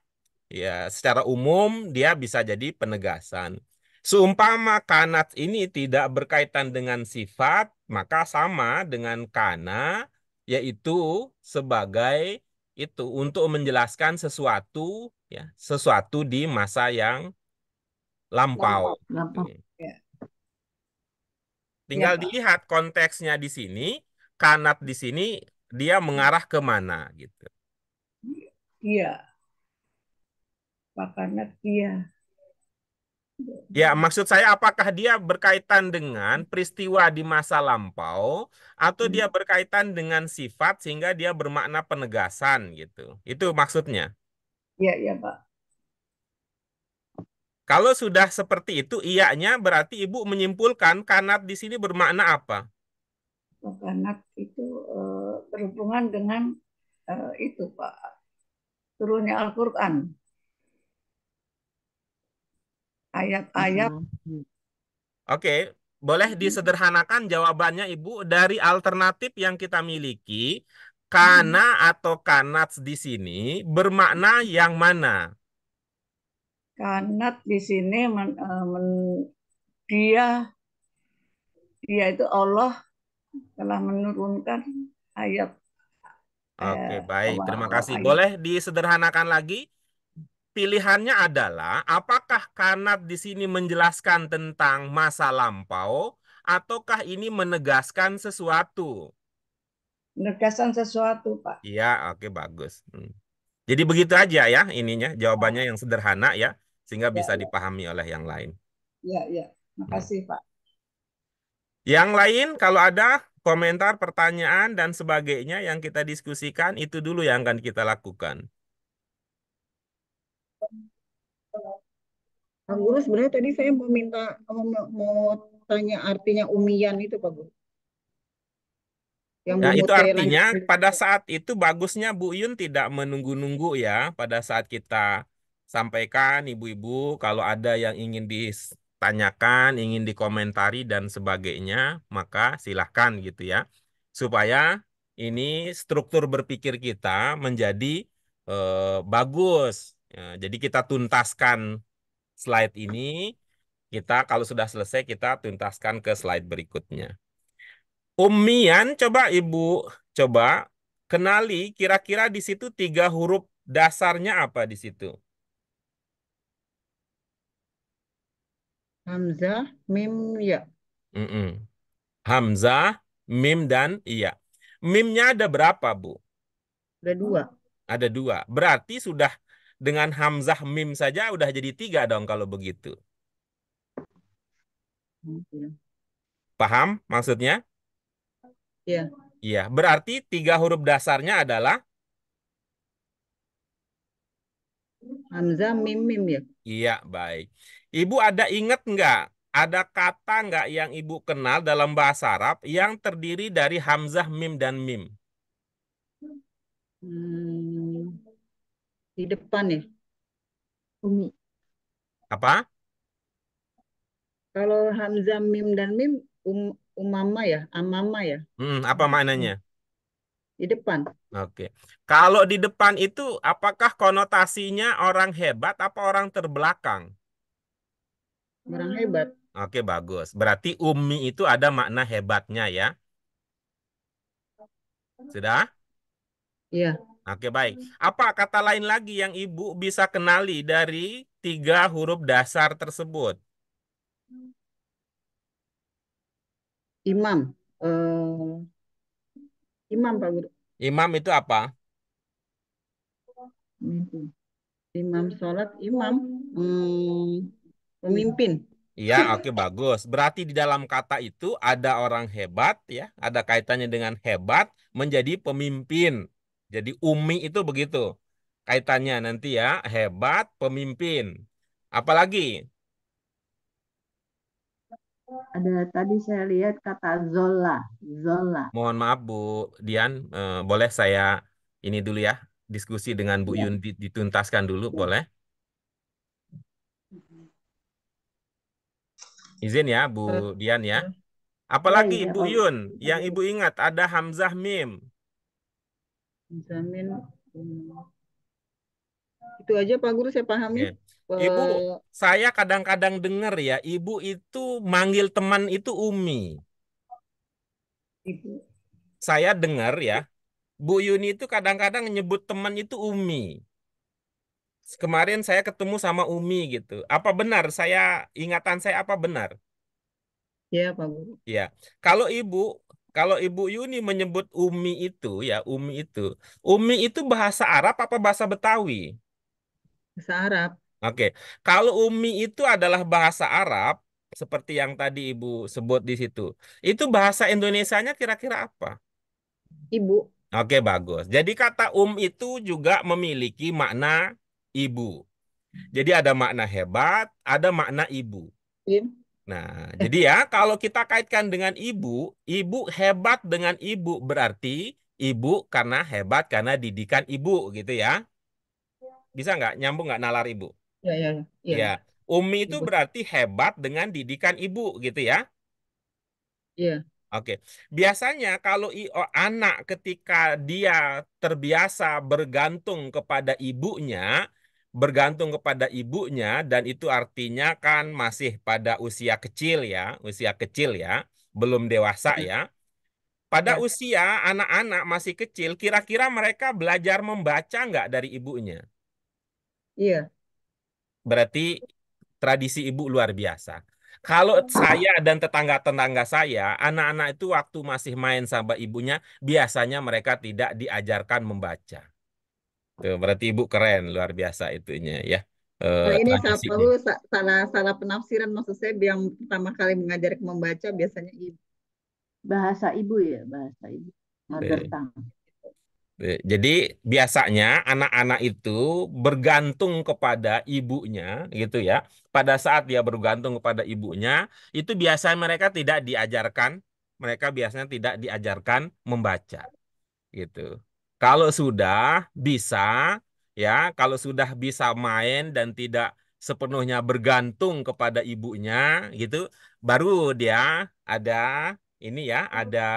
ya secara umum dia bisa jadi penegasan. Seumpama kanat ini tidak berkaitan dengan sifat, maka sama dengan kana, yaitu sebagai itu untuk menjelaskan sesuatu, ya, sesuatu di masa yang lampau. Lampau. ya, ya Tinggal Pak. dilihat konteksnya di sini, kanat di sini dia mengarah ke mana gitu. Iya, wakanat iya. Ya, maksud saya apakah dia berkaitan dengan peristiwa di masa lampau atau dia berkaitan dengan sifat sehingga dia bermakna penegasan gitu. Itu maksudnya. Iya, iya Pak. Kalau sudah seperti itu, iyanya berarti Ibu menyimpulkan kanat di sini bermakna apa? Wakanat itu berhubungan dengan itu Pak, turunnya Al-Quran. Ayat-ayat, Oke, boleh disederhanakan jawabannya Ibu dari alternatif yang kita miliki, kana atau kanat di sini bermakna yang mana? kanat di sini dia dia itu Allah telah menurunkan ayat Oke, baik. Terima kasih. ayat. Boleh disederhanakan lagi? Pilihannya adalah apakah kanat di sini menjelaskan tentang masa lampau ataukah ini menegaskan sesuatu? Penegasan sesuatu Pak. Iya, oke bagus. Jadi begitu aja ya ininya jawabannya yang sederhana ya sehingga Ya, bisa ya, dipahami oleh yang lain. ya, ya. Hmm. Makasih Pak. Yang lain kalau ada komentar, pertanyaan dan sebagainya yang kita diskusikan itu dulu yang akan kita lakukan. Pak Guru, sebenarnya tadi saya mau mau tanya artinya umian itu Pak Guru. Yang Nah, Bu itu Mute artinya lanjut. pada saat itu bagusnya Bu Yun tidak menunggu-nunggu ya. Pada saat kita sampaikan ibu-ibu kalau ada yang ingin ditanyakan, ingin dikomentari dan sebagainya, maka silahkan gitu ya. Supaya ini struktur berpikir kita menjadi bagus. Ya, jadi kita tuntaskan slide ini, kita kalau sudah selesai kita tuntaskan ke slide berikutnya. Ummian, coba Ibu coba kenali kira-kira di situ 3 huruf dasarnya apa di situ? Hamzah, mim, ya. Mm-mm. Hamzah, mim dan iya. Mimnya ada berapa, Bu? Ada 2. Ada 2. Berarti sudah dengan hamzah mim saja udah jadi 3 dong kalau begitu. Paham maksudnya? Ya, Iya. Berarti 3 huruf dasarnya adalah Hamzah, mim, mim, ya. iya, baik. Ibu ada ingat nggak? Ada kata nggak yang Ibu kenal dalam bahasa Arab yang terdiri dari hamzah, mim, dan mim? Hmm, di depan ya. Umi. Apa? Kalau Hamzah, mim, dan mim, umama ya, amama ya. Apa maknanya? Di depan. Oke. Kalau di depan itu apakah konotasinya orang hebat apa orang terbelakang? Orang hebat. Oke, bagus. Berarti ummi itu ada makna hebatnya ya. Sudah? Iya. Oke, baik. Apa kata lain lagi yang Ibu bisa kenali dari 3 huruf dasar tersebut? Imam. Imam, Pak Guru. Imam itu apa? Imam sholat, imam. Pemimpin. Iya, oke, bagus. Berarti di dalam kata itu ada orang hebat ya, ada kaitannya dengan hebat menjadi pemimpin. Jadi umi itu begitu. Kaitannya nanti ya, hebat, pemimpin. Apalagi? Ada tadi saya lihat kata Zola. Zola. Mohon maaf Bu Dian, boleh saya ini dulu ya, diskusi dengan Bu Ya. Yun dituntaskan dulu, boleh? Izin ya Bu Dian ya. Apalagi Iya, Bu Pak. Yun, yang Ibu ingat ada hamzah mim. Jamin. Itu aja Pak Guru saya pahami. Oke. Ibu, saya kadang-kadang dengar ya, Ibu itu manggil teman itu Umi. Ibu. Saya dengar ya, Bu Yuni itu kadang-kadang nyebut teman itu Umi. Kemarin saya ketemu sama Umi gitu. Apa benar ingatan saya apa benar? Ya Pak Guru. Ya. Kalau Ibu Yuni menyebut Umi itu ya, Umi itu bahasa Arab apa bahasa Betawi? Bahasa Arab. Oke, kalau Umi itu adalah bahasa Arab, seperti yang tadi Ibu sebut di situ. Itu bahasa Indonesianya kira-kira apa? Ibu. Oke, bagus. Jadi kata itu juga memiliki makna ibu. Jadi ada makna hebat, ada makna ibu. Im. Nah, jadi ya kalau kita kaitkan dengan ibu hebat dengan ibu berarti ibu karena hebat karena didikan ibu gitu ya. Bisa nggak nyambung nggak nalar ibu? Ya, ya, ya. Ya, Umi itu Ibu. berarti hebat dengan didikan ibu gitu ya. Iya. Oke, biasanya kalau anak ketika dia terbiasa bergantung kepada ibunya dan itu artinya kan masih pada usia kecil ya, belum dewasa Ya. ya. Pada Ya. usia anak-anak masih kecil, kira-kira mereka belajar membaca nggak dari ibunya? Iya. Berarti tradisi ibu luar biasa. Kalau saya dan tetangga-tetangga saya, anak-anak itu waktu masih main sama ibunya, biasanya mereka tidak diajarkan membaca. Tuh, berarti ibu keren, luar biasa itunya ya, Nah, ini Pak tradisinya. Guru salah penafsiran, maksud saya yang pertama kali mengajar membaca biasanya ibu. Bahasa ibu ya, bahasa ibu. Mother Oke. tongue. Jadi biasanya anak-anak itu bergantung kepada ibunya gitu ya. Pada saat dia bergantung kepada ibunya, itu biasanya mereka tidak diajarkan mereka biasanya tidak diajarkan membaca gitu. Kalau sudah bisa ya, kalau sudah bisa main dan tidak sepenuhnya bergantung kepada ibunya gitu, baru dia ada ini ya, ada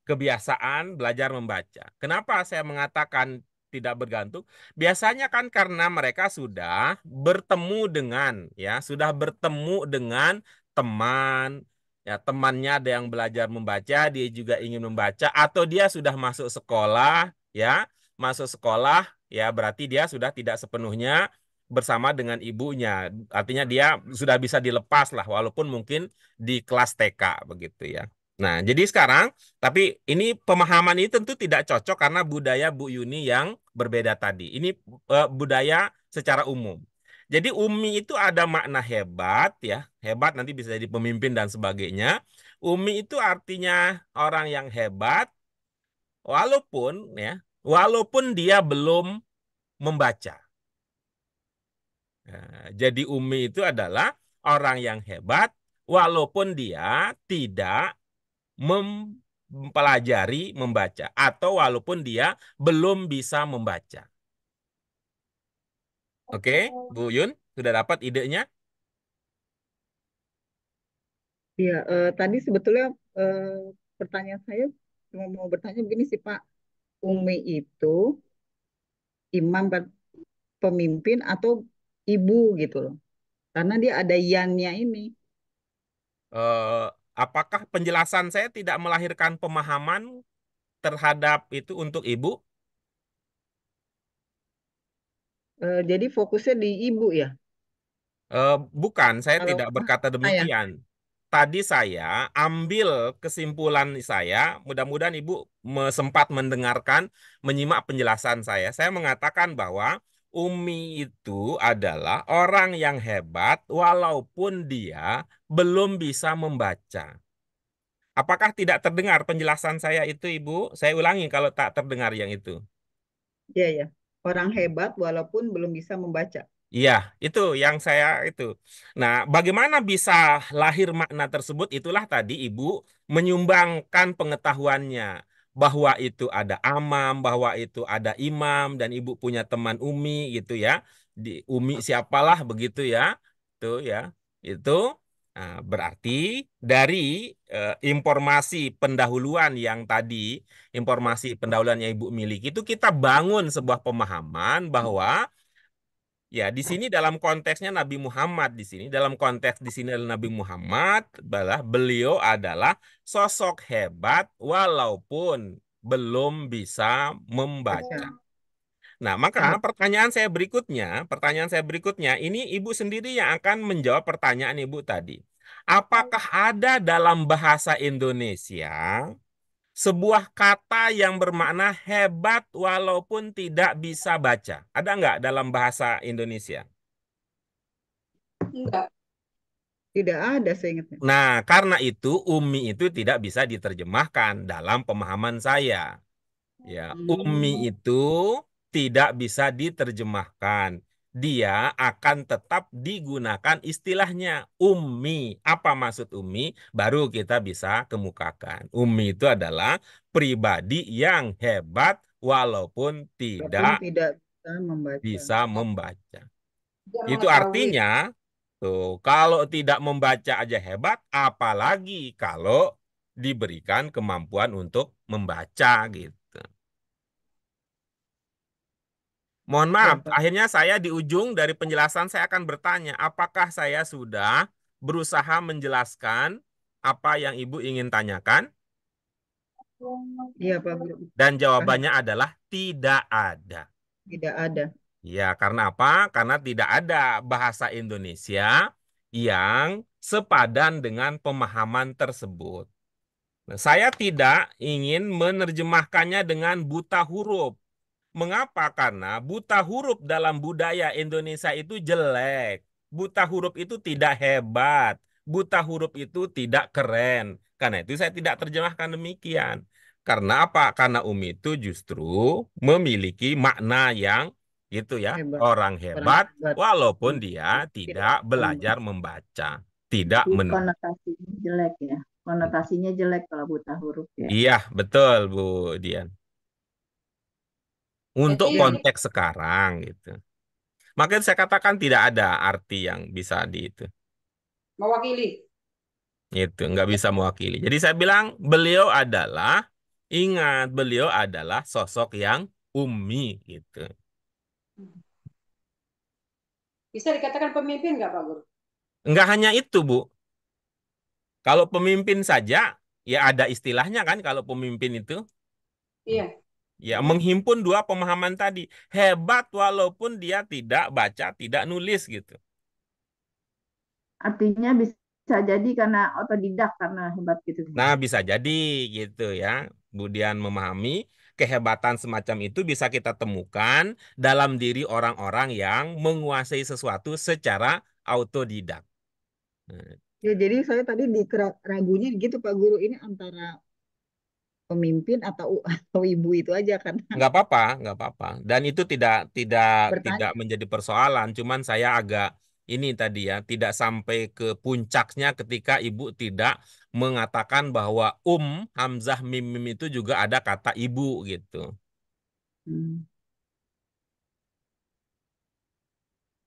kebiasaan belajar membaca. Kenapa saya mengatakan tidak bergantung? Biasanya kan karena mereka sudah bertemu dengan ya, sudah bertemu dengan teman. Ya, temannya ada yang belajar membaca, dia juga ingin membaca, atau dia sudah masuk sekolah, ya, masuk sekolah, ya berarti dia sudah tidak sepenuhnya bersama dengan ibunya. Artinya dia sudah bisa dilepas lah, walaupun mungkin di kelas TK begitu ya. Nah, jadi sekarang, tapi ini pemahaman ini tentu tidak cocok karena budaya Bu Yuni yang berbeda tadi. Ini budaya secara umum. Jadi Umi itu ada makna hebat ya, hebat nanti bisa jadi pemimpin dan sebagainya. Umi itu artinya orang yang hebat walaupun ya, walaupun dia belum membaca. Nah, jadi Umi itu adalah orang yang hebat walaupun dia tidak mempelajari membaca atau walaupun dia belum bisa membaca. Oke, Bu Yun, sudah dapat idenya? Iya, tadi sebetulnya pertanyaan saya cuma mau bertanya begini sih Pak, Umi itu imam pemimpin atau ibu gitu loh, karena dia ada yannya ini. Eh, apakah penjelasan saya tidak melahirkan pemahaman terhadap itu untuk ibu? Jadi fokusnya di ibu ya. Bukan, saya Kalau tidak berkata saya, demikian. Tadi saya ambil kesimpulan saya, mudah-mudahan Ibu sempat mendengarkan, menyimak penjelasan saya. Saya mengatakan bahwa Umi itu adalah orang yang hebat walaupun dia belum bisa membaca. Apakah tidak terdengar penjelasan saya itu, Ibu? Saya ulangi kalau tak terdengar yang itu. ya ya, orang hebat walaupun belum bisa membaca. Iya, itu yang saya itu. Nah, bagaimana bisa lahir makna tersebut? Itulah tadi Ibu menyumbangkan pengetahuannya bahwa itu ada amam, bahwa itu ada imam, dan Ibu punya teman Umi gitu ya. Di Umi siapalah begitu ya. Tuh ya. Itu berarti dari informasi pendahuluan yang tadi, informasi pendahuluan yang Ibu miliki itu kita bangun sebuah pemahaman bahwa ya, di sini dalam konteksnya Nabi Muhammad di sini, dalam konteks di sini adalah Nabi Muhammad, beliau adalah sosok hebat walaupun belum bisa membaca. Baca. Nah, maka Hebat. pertanyaan saya berikutnya, ini Ibu sendiri yang akan menjawab pertanyaan Ibu tadi. Apakah ada dalam bahasa Indonesia sebuah kata yang bermakna hebat walaupun tidak bisa baca? Ada nggak dalam bahasa Indonesia? Enggak. Tidak ada seingatnya. Nah, karena itu Umi itu tidak bisa diterjemahkan dalam pemahaman saya. Ya, Umi itu tidak bisa diterjemahkan. Dia akan tetap digunakan istilahnya Ummi. Apa maksud Ummi? Baru kita bisa kemukakan. Ummi itu adalah pribadi yang hebat walaupun Walaupun tidak tidak bisa membaca. bisa membaca. Dia Itu mengetahui. artinya tuh, kalau tidak membaca aja hebat, apalagi kalau diberikan kemampuan untuk membaca gitu. Mohon Ya, maaf, Pak. akhirnya saya di ujung dari penjelasan saya akan bertanya, apakah saya sudah berusaha menjelaskan apa yang Ibu ingin tanyakan? Iya, Pak. Dan Paham. jawabannya adalah tidak ada. Tidak ada. Ya, karena apa? Karena tidak ada bahasa Indonesia yang sepadan dengan pemahaman tersebut. Nah, saya tidak ingin menerjemahkannya dengan buta huruf. Mengapa? Karena buta huruf dalam budaya Indonesia itu jelek. Buta huruf itu tidak hebat. Buta huruf itu tidak keren. Karena itu saya tidak terjemahkan demikian. Karena apa? Karena Umi itu justru memiliki makna yang itu ya, Hebat. orang Orang hebat hebat. walaupun dia Tidak tidak bisa belajar membaca, tidak Jadi menulis. konotasinya jelek ya. konotasinya jelek kalau buta huruf ya. Iya, betul Bu Dian. Untuk Jadi konteks sekarang gitu. Makanya saya katakan tidak ada arti yang bisa di itu. mewakili. Itu nggak bisa mewakili. Jadi saya bilang beliau adalah, ingat beliau adalah sosok yang ummi gitu. Bisa dikatakan pemimpin nggak Pak Guru? Nggak hanya itu Bu. Kalau pemimpin saja, ya ada istilahnya kan kalau pemimpin itu. Iya. Ya, menghimpun dua pemahaman tadi. Hebat walaupun dia tidak baca, tidak nulis gitu. Artinya bisa jadi karena otodidak karena hebat gitu. Nah, bisa jadi gitu ya. Kemudian memahami kehebatan semacam itu bisa kita temukan dalam diri orang-orang yang menguasai sesuatu secara autodidak. Nah, Ya, jadi saya tadi ragunya gitu Pak Guru, ini antara pemimpin atau ibu itu aja karena nggak apa-apa, nggak apa-apa. Dan itu tidak tidak tidak bertanya. menjadi persoalan. Cuman saya agak ini tadi ya, tidak sampai ke puncaknya ketika ibu tidak mengatakan bahwa Hamzah mim mim itu juga ada kata ibu gitu. Hmm.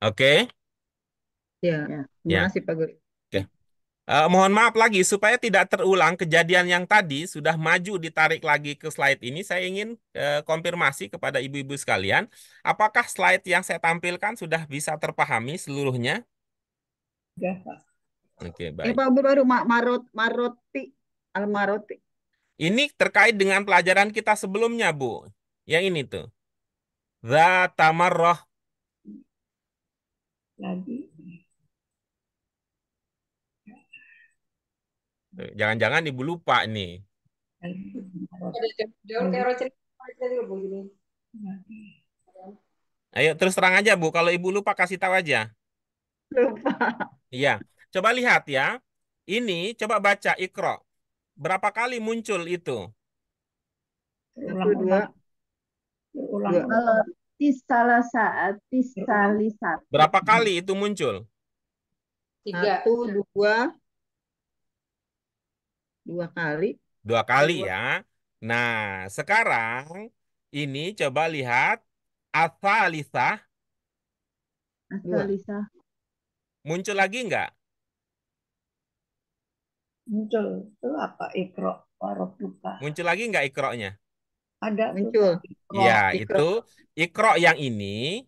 Oke? Ya, Ya. terima Ya. kasih Pak Guru. Oke. Mohon maaf lagi supaya tidak terulang kejadian yang tadi sudah maju ditarik lagi ke slide ini. Saya ingin konfirmasi kepada ibu-ibu sekalian, apakah slide yang saya tampilkan sudah bisa terpahami seluruhnya? Udah, Pak. Oke, Ini baik. Pak Guru baru Maroti, Al-Maroti. Ini terkait dengan pelajaran kita sebelumnya, Bu. Yang ini tuh. Zata marrah. Lagi. Jangan-jangan ibu lupa nih. Ada teori cerita juga begini. Ayo terus terang aja, Bu. Kalau ibu lupa kasih tahu aja. Lupa. Iya. Coba lihat ya. Ini coba baca Iqra. Berapa kali muncul itu? Satu, dua, Ulang-ulang. dua. Ulang-ulang. Kalau salah saat satu. Berapa kali itu muncul? 3. Satu, dua kali. Dua kali Dua. ya. Nah, sekarang ini coba lihat Ats-Tsalitsah Dua. Asalisa. muncul lagi nggak? Muncul. Itu apa? Ikro. Warobuka. Muncul lagi nggak Iqra-nya? Ada tuh, Muncul. Pak. Ikro. Ya, Ikro. itu Iqra yang ini,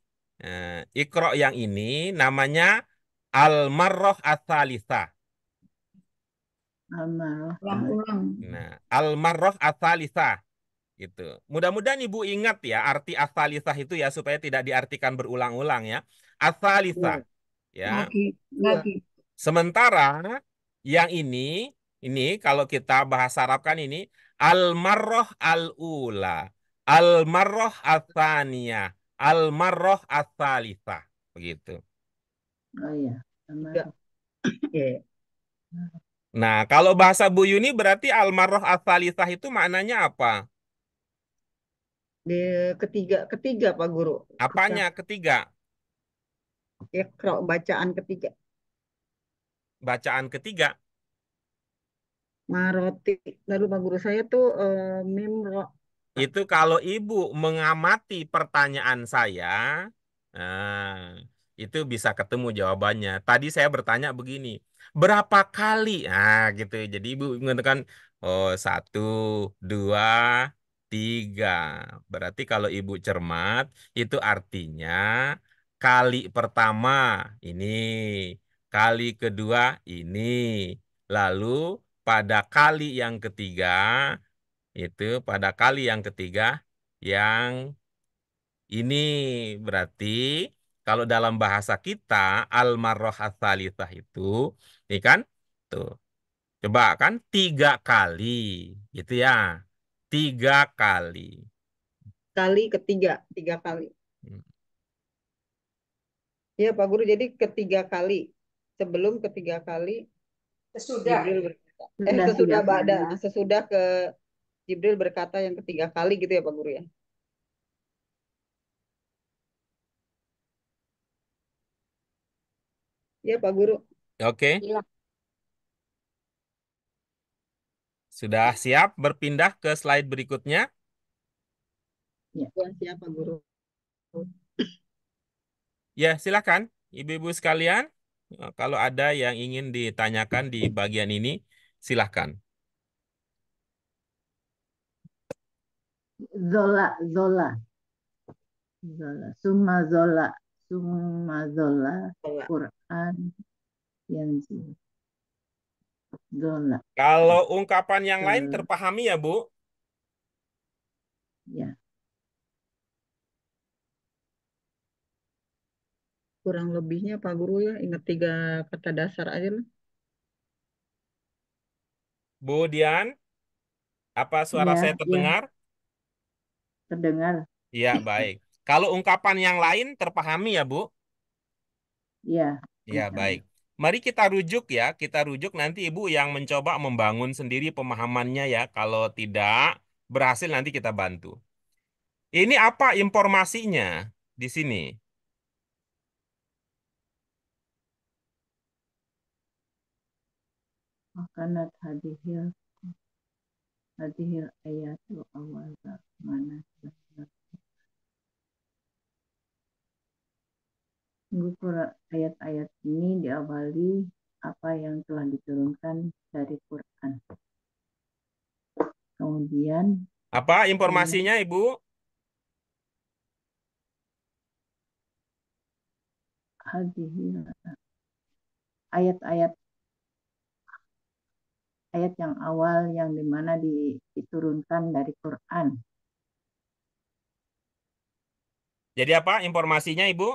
Iqra yang ini namanya Al-Marrah Ats-Tsalitsah. Almarhum. Ulang-ulang. Nah, Al-Marrah Ats-Tsalitsah gitu. Mudah-mudahan Ibu ingat ya arti Ats-Tsalitsah itu ya supaya tidak diartikan berulang-ulang ya. Ats-Tsalitsah Dua. ya. Lagi. Dua. Lagi. Sementara yang ini kalau kita bahasa Arab kan ini al-marroh al-ula, al-marroh al-thaniyah, al-marroh al-thalithah. Begitu. Oh iya. Tiga. Almarhum. Ya. Nah, kalau bahasa Bu Yuni berarti al-marroh al-thalithah itu maknanya apa? Di ketiga Pak Guru. Apanya ketiga? Ikro, bacaan ketiga. Bacaan ketiga. Maroti. Lalu Pak Guru saya tuh mimro. Itu kalau Ibu mengamati pertanyaan saya, nah, itu bisa ketemu jawabannya. Tadi saya bertanya begini, berapa kali? Nah, gitu. Jadi Ibu mengatakan, oh, 1, 2, 3. Berarti kalau Ibu cermat, itu artinya kali pertama ini, kali kedua ini. Lalu pada kali yang ketiga, itu pada kali yang ketiga yang ini berarti kalau dalam bahasa kita al-marroh ats-tsalitsah itu ini kan tuh coba kan 3 kali gitu ya 3 kali. Kali ketiga. Tiga kali. Hmm. Ya Pak Guru, jadi ketiga kali. Sebelum ketiga kali Sesudah. Jibril berkata. Sudah Sesudah 3 kali. sesudah ke Jibril berkata yang ketiga kali gitu ya Pak Guru ya. Ya Pak Guru. Oke. Hilang. Sudah siap berpindah ke slide berikutnya? Ya. Ya, siapa guru? Ya, silakan ibu-ibu sekalian. Kalau ada yang ingin ditanyakan di bagian ini, silakan. Zola, Zola, Zola, Summa Zola, Zola. Quran Yanzil. Zola, Kalau ungkapan yang lain Zola, terpahami ya, Bu? ya. Kurang lebihnya Pak Guru ya, ingat 3 kata dasar aja lah. Bu Dian, apa suara Ya, saya ya, terdengar? terdengar. Iya, baik. Kalau ungkapan yang lain terpahami ya, Bu? Ya, Ya, insya baik. Allah. Mari kita rujuk ya. Kita rujuk nanti Ibu yang mencoba membangun sendiri pemahamannya ya. Kalau tidak berhasil nanti kita bantu. Ini apa informasinya di sini? Makanat hadihil ayatu awal mana. Sungguh ayat-ayat ini diawali apa yang telah diturunkan dari Quran. Kemudian Apa informasinya, Ibu? hadihil ayat-ayat yang awal yang dimana diturunkan dari Quran. Jadi apa informasinya, Ibu?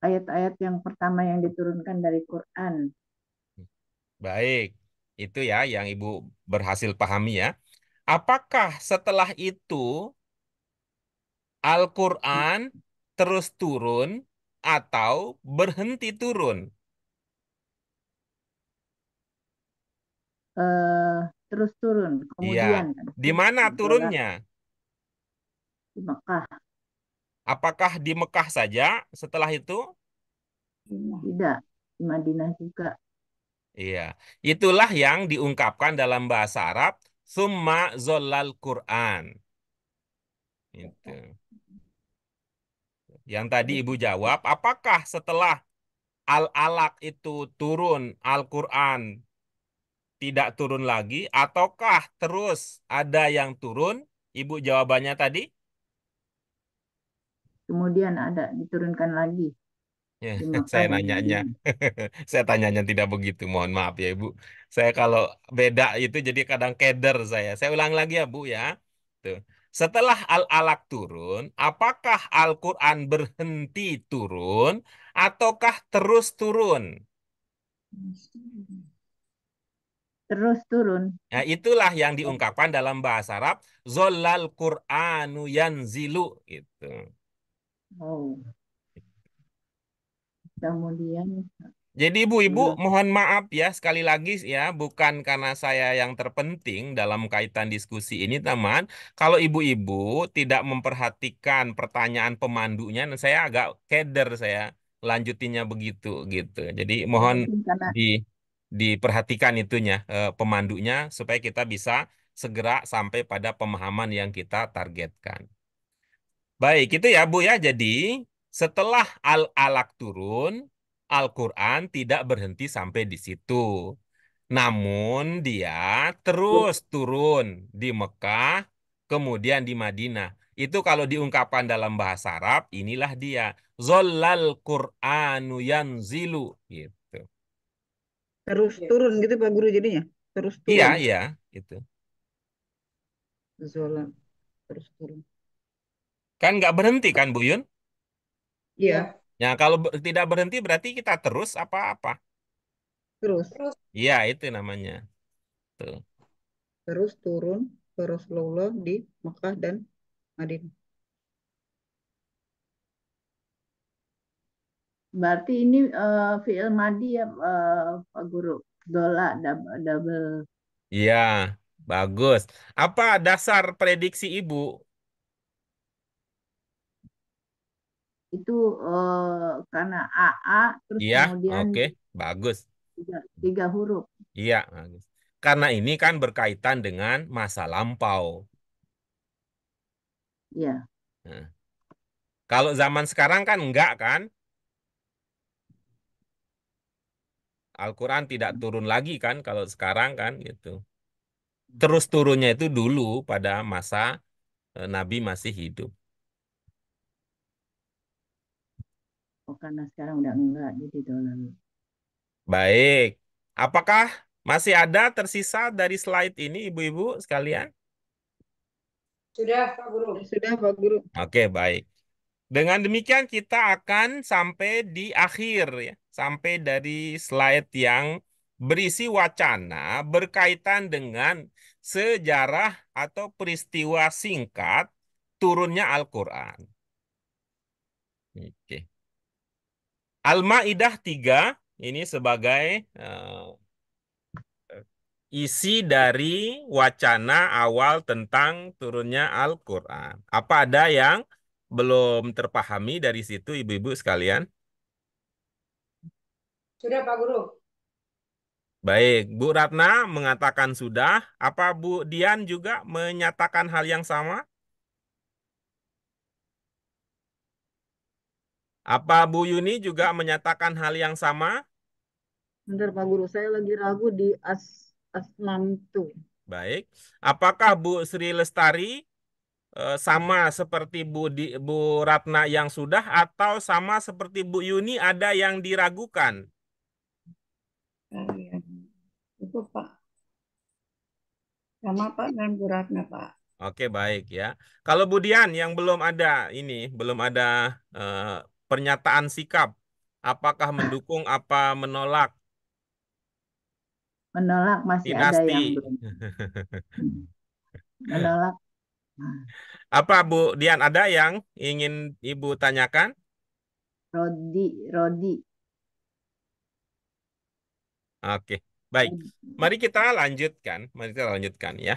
Ayat-ayat yang pertama yang diturunkan dari Quran. Baik. Itu ya yang Ibu berhasil pahami ya. Apakah setelah itu Al-Quran terus turun atau berhenti turun? Terus turun. Iya. Kemudian Di mana dolar turunnya? di Mekah. Apakah di Mekah saja setelah itu? Tidak, di Madinah juga. Iya. Itulah yang diungkapkan dalam bahasa Arab, summa zollal Quran. Itu. Yang tadi Ibu jawab, apakah setelah Al-Alaq itu turun, Al-Quran tidak turun lagi, ataukah terus ada yang turun? Ibu jawabannya tadi? Kemudian ada diturunkan lagi Ya, di Mekah saya dan nanyanya, Madinah. saya tanyanya tidak begitu. Mohon maaf ya Ibu. Saya kalau beda itu jadi kadang keder saya. Saya ulang lagi ya Bu ya. Tuh. Setelah Al-Alaq turun, apakah Al-Quran berhenti turun ataukah terus turun? Terus turun. Nah, itulah yang diungkapkan dalam bahasa Arab, Zollal Qur'anu yanzilu. Gitu. Oh, kemudian Jadi ibu-ibu dolar. mohon maaf ya sekali lagi ya bukan karena saya yang terpenting dalam kaitan diskusi ini teman. Kalau ibu-ibu tidak memperhatikan pertanyaan pemandunya, nah, saya agak keder saya lanjutinnya begitu gitu. Jadi mohon Mungkin karena di diperhatikan itunya pemandunya supaya kita bisa segera sampai pada pemahaman yang kita targetkan. Baik, itu ya Bu ya. Jadi setelah Al-Alaq turun, Al-Quran tidak berhenti sampai di situ. Namun dia terus turun di Mekah, kemudian di Madinah. Itu kalau diungkapkan dalam bahasa Arab, inilah dia. Zollal Qur'anu yanzilu. Gitu. Terus turun gitu Pak Guru jadinya. Terus Iya, turun. iya. Gitu. Zola terus turun. Kan nggak berhenti kan Bu Yun? Iya, Ya, Ya, kalau tidak berhenti berarti kita terus apa-apa. terus terus Iya, itu namanya. Tuh. terus turun ke Rasulullah di Mekah dan Madinah. berarti ini fi'il madi ya Pak Guru. Dola double Iya, bagus. Apa dasar prediksi Ibu? itu karena AA terus Iya, kemudian oke, bagus. tiga huruf. Iya, bagus. Karena ini kan berkaitan dengan masa lampau. Ya, Nah, kalau zaman sekarang kan enggak kan? Al-Quran tidak turun lagi kan kalau sekarang kan gitu. Terus turunnya itu dulu pada masa Nabi masih hidup. oh karena sekarang udah enggak, jadi lalu. Baik. Apakah masih ada tersisa dari slide ini ibu-ibu sekalian? Sudah, Pak Guru. Sudah, Pak Guru. Oke, baik. Dengan demikian kita akan sampai di akhir ya, sampai dari slide yang berisi wacana berkaitan dengan sejarah atau peristiwa singkat turunnya Al-Quran. Oke. Al-Maidah 3 ini sebagai isi dari wacana awal tentang turunnya Al-Quran. Apa ada yang belum terpahami dari situ ibu-ibu sekalian? Sudah, Pak Guru. Baik, Bu Ratna mengatakan sudah. Apa Bu Dian juga menyatakan hal yang sama? Apa Bu Yuni juga menyatakan hal yang sama? Bentar, Pak Guru, saya lagi ragu di asmamtu. Baik. Apakah Bu Sri Lestari sama seperti Bu Ratna yang sudah atau sama seperti Bu Yuni ada yang diragukan? Ya. Itu Pak. Sama Pak dan Bu Ratna, Pak. Oke, baik ya. Kalau Bu Dian yang belum ada ini, belum ada eh, pernyataan sikap, apakah mendukung apa menolak Menolak masih ada dinasti? yang belum. Menolak. Nah, Apa Bu Dian ada yang ingin Ibu tanyakan? Rodi. Oke, baik. Mari kita lanjutkan. Mari kita lanjutkan ya.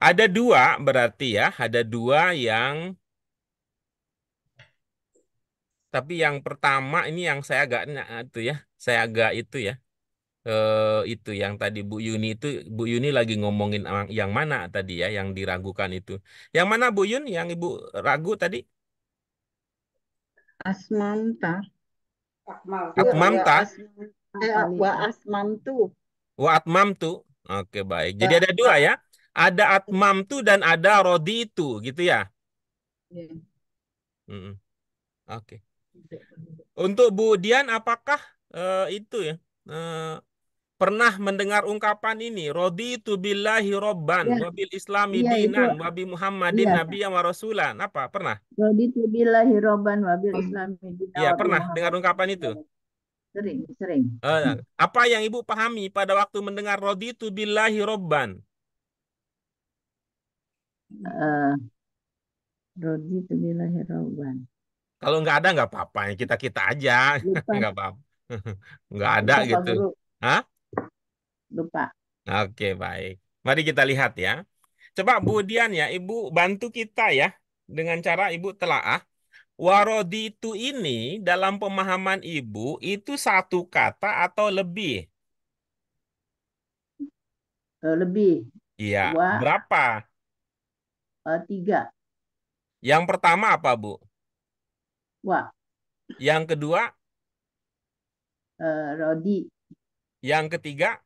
Ada dua berarti ya, ada dua yang, tapi yang pertama ini yang saya agak itu ya, saya agak itu ya. Itu yang tadi Bu Yuni itu, Bu Yuni lagi ngomongin yang mana tadi ya, yang diragukan itu. Yang mana Bu Yun, yang Ibu ragu tadi? Asmamta. Akmal. Atmamta, Wa asmamtu. wa atmamtu. Oke, baik. Jadi Wa, ada dua ya. Ada atmamtu dan ada roditu gitu ya. ya. Mm-mm. Oke. Untuk Bu Dian, apakah itu ya pernah mendengar ungkapan ini? Roditu billahi robban, Ya, wabil islami iya itu. dinan, wabi Muhammadin Iya. nabiyyan wa rasulan. Apa? Pernah? Roditu billahi robban wabil islami dina Iya, wabi pernah dengar Muhammad. ungkapan itu. Sering. Apa yang Ibu pahami pada waktu mendengar roditu billahi robban? Eh, Roditu billahi robban. Kalau nggak ada nggak apa-apa, kita aja Lupa, nggak apa-apa, nggak ada lupa Pak gitu. Guru. Hah? Lupa. Oke, baik. Mari kita lihat ya. Coba Bu Dian ya, Ibu bantu kita ya dengan cara Ibu telaah. Waroditu ini dalam pemahaman Ibu itu satu kata atau lebih? Lebih. Iya, Wa, berapa? 3. Yang pertama apa, Bu? Wa, Yang kedua? Rodi. Yang ketiga?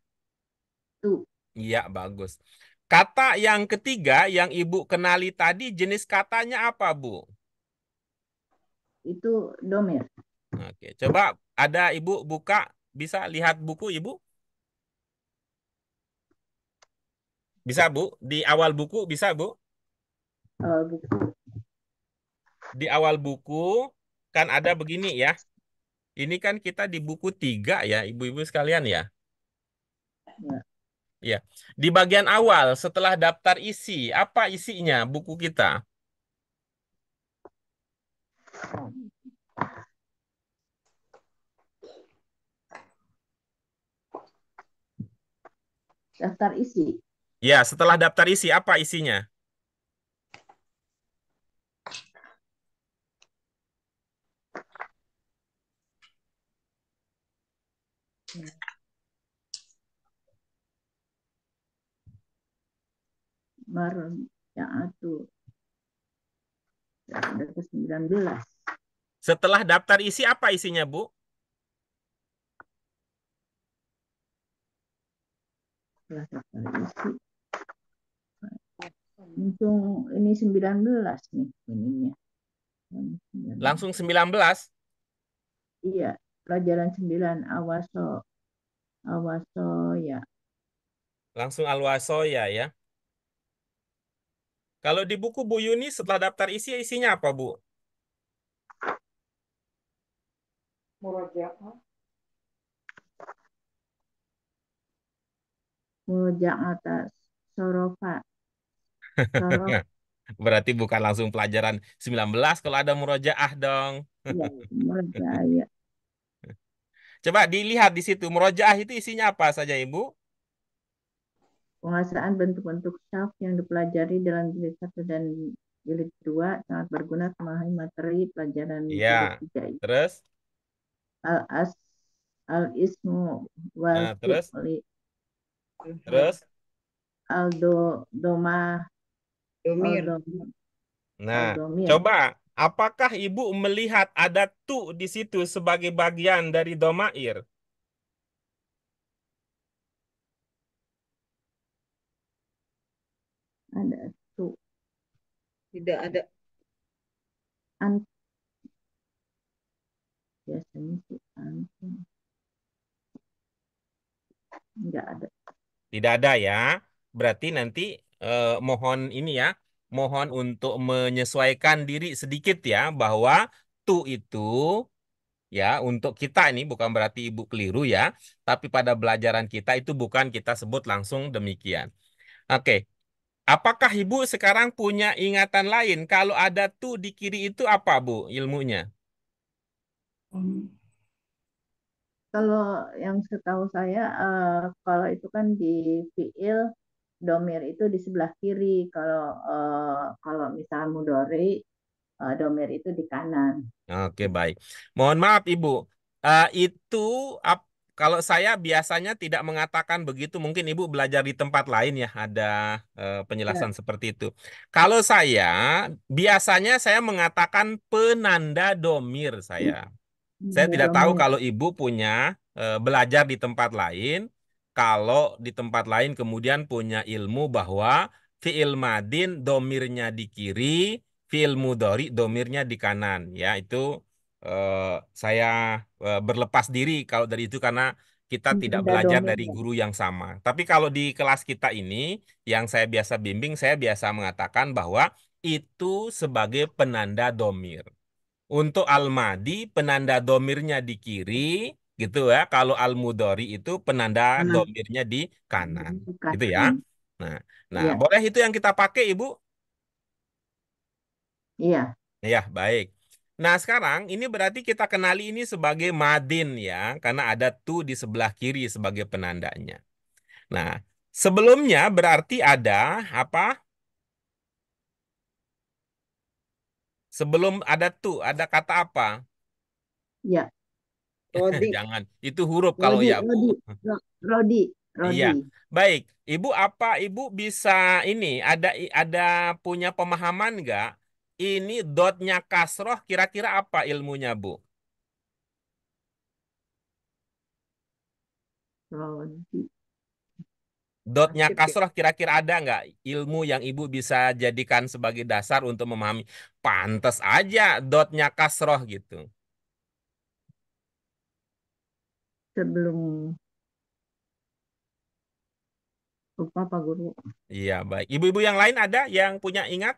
Tu. Iya, bagus. Kata yang ketiga yang Ibu kenali tadi jenis katanya apa, Bu? Itu domir. Oke, coba ada Ibu buka, bisa lihat buku Ibu? Bisa, Bu? Di awal buku bisa, Bu? Buku. Di awal buku kan ada begini ya. Ini kan kita di buku 3 ya, Ibu-ibu sekalian ya. Ya. Ya. Di bagian awal setelah daftar isi, apa isinya buku kita? Daftar isi. Ya, setelah daftar isi apa isinya? Marja'atu. Ada ke 19. Setelah daftar isi apa isinya, Bu? Setelah daftar isi. Langsung ini 19 nih ininya. Langsung 19. Iya, pelajaran 9 awaso. Awaso ya. Langsung al-wasoya ya. Kalau di buku Bu Yuni setelah daftar isi isinya apa, Bu? Murojaah. Muja'ata sorofa. Sorof Berarti bukan langsung pelajaran 19 kalau ada murojaah dong. ya, murja'ah. Coba dilihat di situ murojaah itu isinya apa saja, Ibu? Penguasaan bentuk-bentuk syaf yang dipelajari dalam jilid 1 dan jilid 2 sangat berguna memahami materi pelajaran jilid Iya. 3. Terus? Al-as al-ismu wal Nah, terus? fi'li Terus? al-doma Domir. Nah, al-domir. coba apakah Ibu melihat ada tu di situ sebagai bagian dari domair? Ada tu Tidak ada. an biasanya sih antum enggak ada. Tidak ada ya. Berarti nanti mohon ini ya, mohon untuk menyesuaikan diri sedikit ya bahwa tu itu ya untuk kita ini bukan berarti Ibu keliru ya, tapi pada pelajaran kita itu bukan kita sebut langsung demikian. Oke, apakah Ibu sekarang punya ingatan lain kalau ada tu di kiri itu apa, Bu, ilmunya? Kalau yang setahu saya kalau itu kan di fiil domir itu di sebelah kiri. Kalau misal mudori domir itu di kanan. Oke, baik. Mohon maaf, Ibu. Itu kalau saya biasanya tidak mengatakan begitu. Mungkin Ibu belajar di tempat lain ya, ada penjelasan Ya, seperti itu. Kalau saya, biasanya saya mengatakan penanda domir saya. Saya ada tidak tahu domir. kalau Ibu punya belajar di tempat lain. Kalau di tempat lain kemudian punya ilmu bahwa fi'il madin domirnya di kiri, fi'il mudhari domirnya di kanan. Ya, itu eh, saya berlepas diri kalau dari itu karena kita tidak Ada belajar domir dari ya. guru yang sama. Tapi kalau di kelas kita ini, yang saya biasa bimbing, saya biasa mengatakan bahwa itu sebagai penanda domir. Untuk al-madi penanda domirnya di kiri, gitu ya. Kalau al-mudhari itu penanda Kanan. domirnya di kanan, Di gitu ya. kanan. Nah, nah Iya, boleh itu yang kita pakai, Ibu? iya. Ya, baik. Nah, sekarang ini berarti kita kenali ini sebagai madin ya, karena ada tu di sebelah kiri sebagai penandanya. Nah, sebelumnya berarti ada apa? Sebelum ada tu, ada kata apa? Iya. Rodi. Jangan, itu huruf kalau Rodi, ya, Bu. Rodi, Rodi, Iya, Rodi. baik. Ibu apa Ibu bisa ini ada punya pemahaman nggak? Ini dotnya kasroh kira-kira apa ilmunya, Bu? Rodi. Dotnya Nasib ya. kasroh kira-kira ada nggak ilmu yang Ibu bisa jadikan sebagai dasar untuk memahami? Pantes aja dotnya kasroh gitu. Sebelum lupa Pak Guru. Iya, baik. Ibu-ibu yang lain ada yang punya ingat?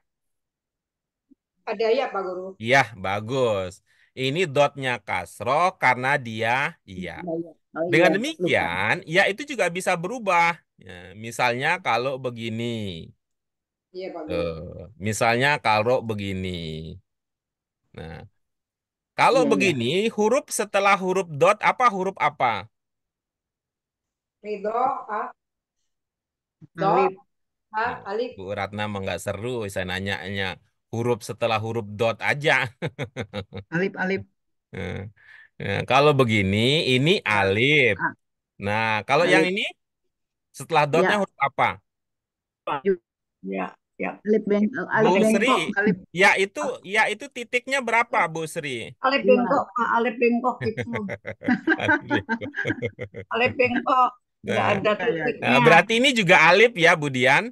Ada ya Pak Guru? Iya, bagus. Ini dotnya kasroh karena dia iya. Iya, iya. Oh iya, Dengan lupa. demikian, ya itu juga bisa berubah. Ya, misalnya kalau begini, Iya Pak Guru. misalnya kalau begini. Nah, kalau Iya, iya. begini, huruf setelah huruf dot apa huruf apa? Ridho, A, Do, Alif. A, Nah, Alif. Bu Ratna mah nggak seru, saya nanyanya huruf setelah huruf dot aja. Alif. Alif. Nah, nah, kalau begini, ini Ya, alif. A- Nah, kalau yang Alif. ini setelah dotnya Ya, huruf apa? Ya, ya. Alif Bu bengkok. Sri, Alif. ya itu titiknya berapa, Bu Sri? Alif Dua. bengkok, Pak. Alif bengkok itu. Alif bengkok. Nggak Nah, ada Ya, ya, ya. titiknya. berarti ini juga alif ya, Budian.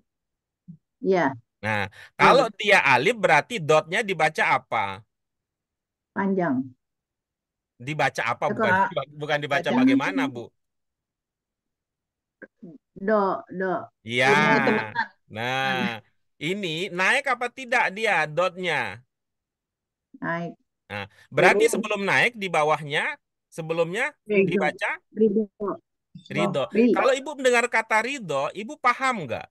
Iya, Nah, iya kalau dia alif berarti dotnya dibaca apa? panjang. Dibaca apa? Bukan Tekor. bukan dibaca Baca. bagaimana, Bu? Do. Iya. Oh, Ini temenan. Nah, ini naik apa tidak dia dotnya? naik. Nah, berarti Turun. sebelum naik di bawahnya sebelumnya Ridho. dibaca Ridho. ridho. Roh. Ri. Kalau Ibu mendengar kata ridho, Ibu paham nggak?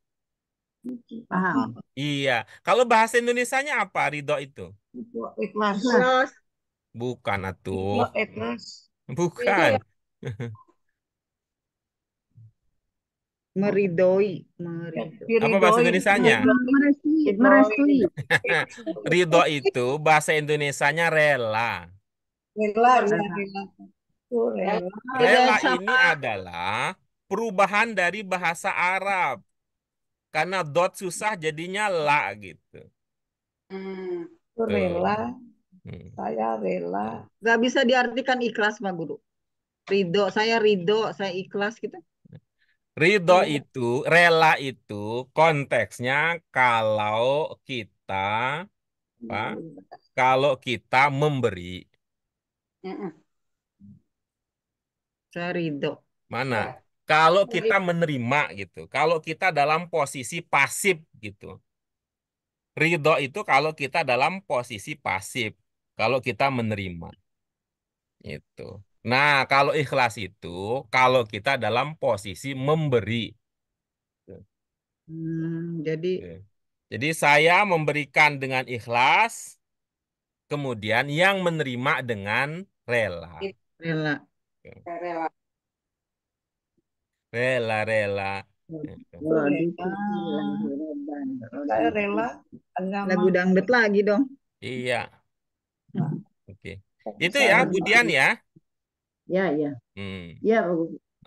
Paham. Iya. Kalau bahasa Indonesianya apa ridho itu? Itu ikhlas. Ikhlas. Ikhlas. Bukan atuh. Itu ikhlas. Itu Bukan. ya Meridoi. Meridoi. Apa bahasa Diridoi. Indonesianya? Merestui. Ridoi. Merestui. Ridho itu bahasa Indonesianya rela. Rela, ya Rela. rela. Itu rela. Beda Rela ini sama adalah perubahan dari bahasa Arab. Karena dot susah jadinya la gitu. hmm, Itu Tuh. rela. Hmm. Saya rela. nggak bisa diartikan ikhlas, Pak Guru. Ridho, saya ikhlas gitu. Ridho itu, rela itu konteksnya kalau kita, apa? Kalau kita memberi. mm-mm. Saya ridho. Mana? Ya. Kalau kita menerima gitu. Kalau kita dalam posisi pasif gitu. Ridho itu kalau kita dalam posisi pasif. Kalau kita menerima. Itu. Nah, kalau ikhlas itu kalau kita dalam posisi memberi. Jadi Oke. Jadi saya memberikan dengan ikhlas, kemudian yang menerima dengan rela. Itu rela. rela. Rela-rela. Itu rela. Saya rela. Agama. Lagu dangdut lagi dong. Iya, oke. Itu Saya ya, rela. Budian ya. Ya, ya. Hmm, Ya,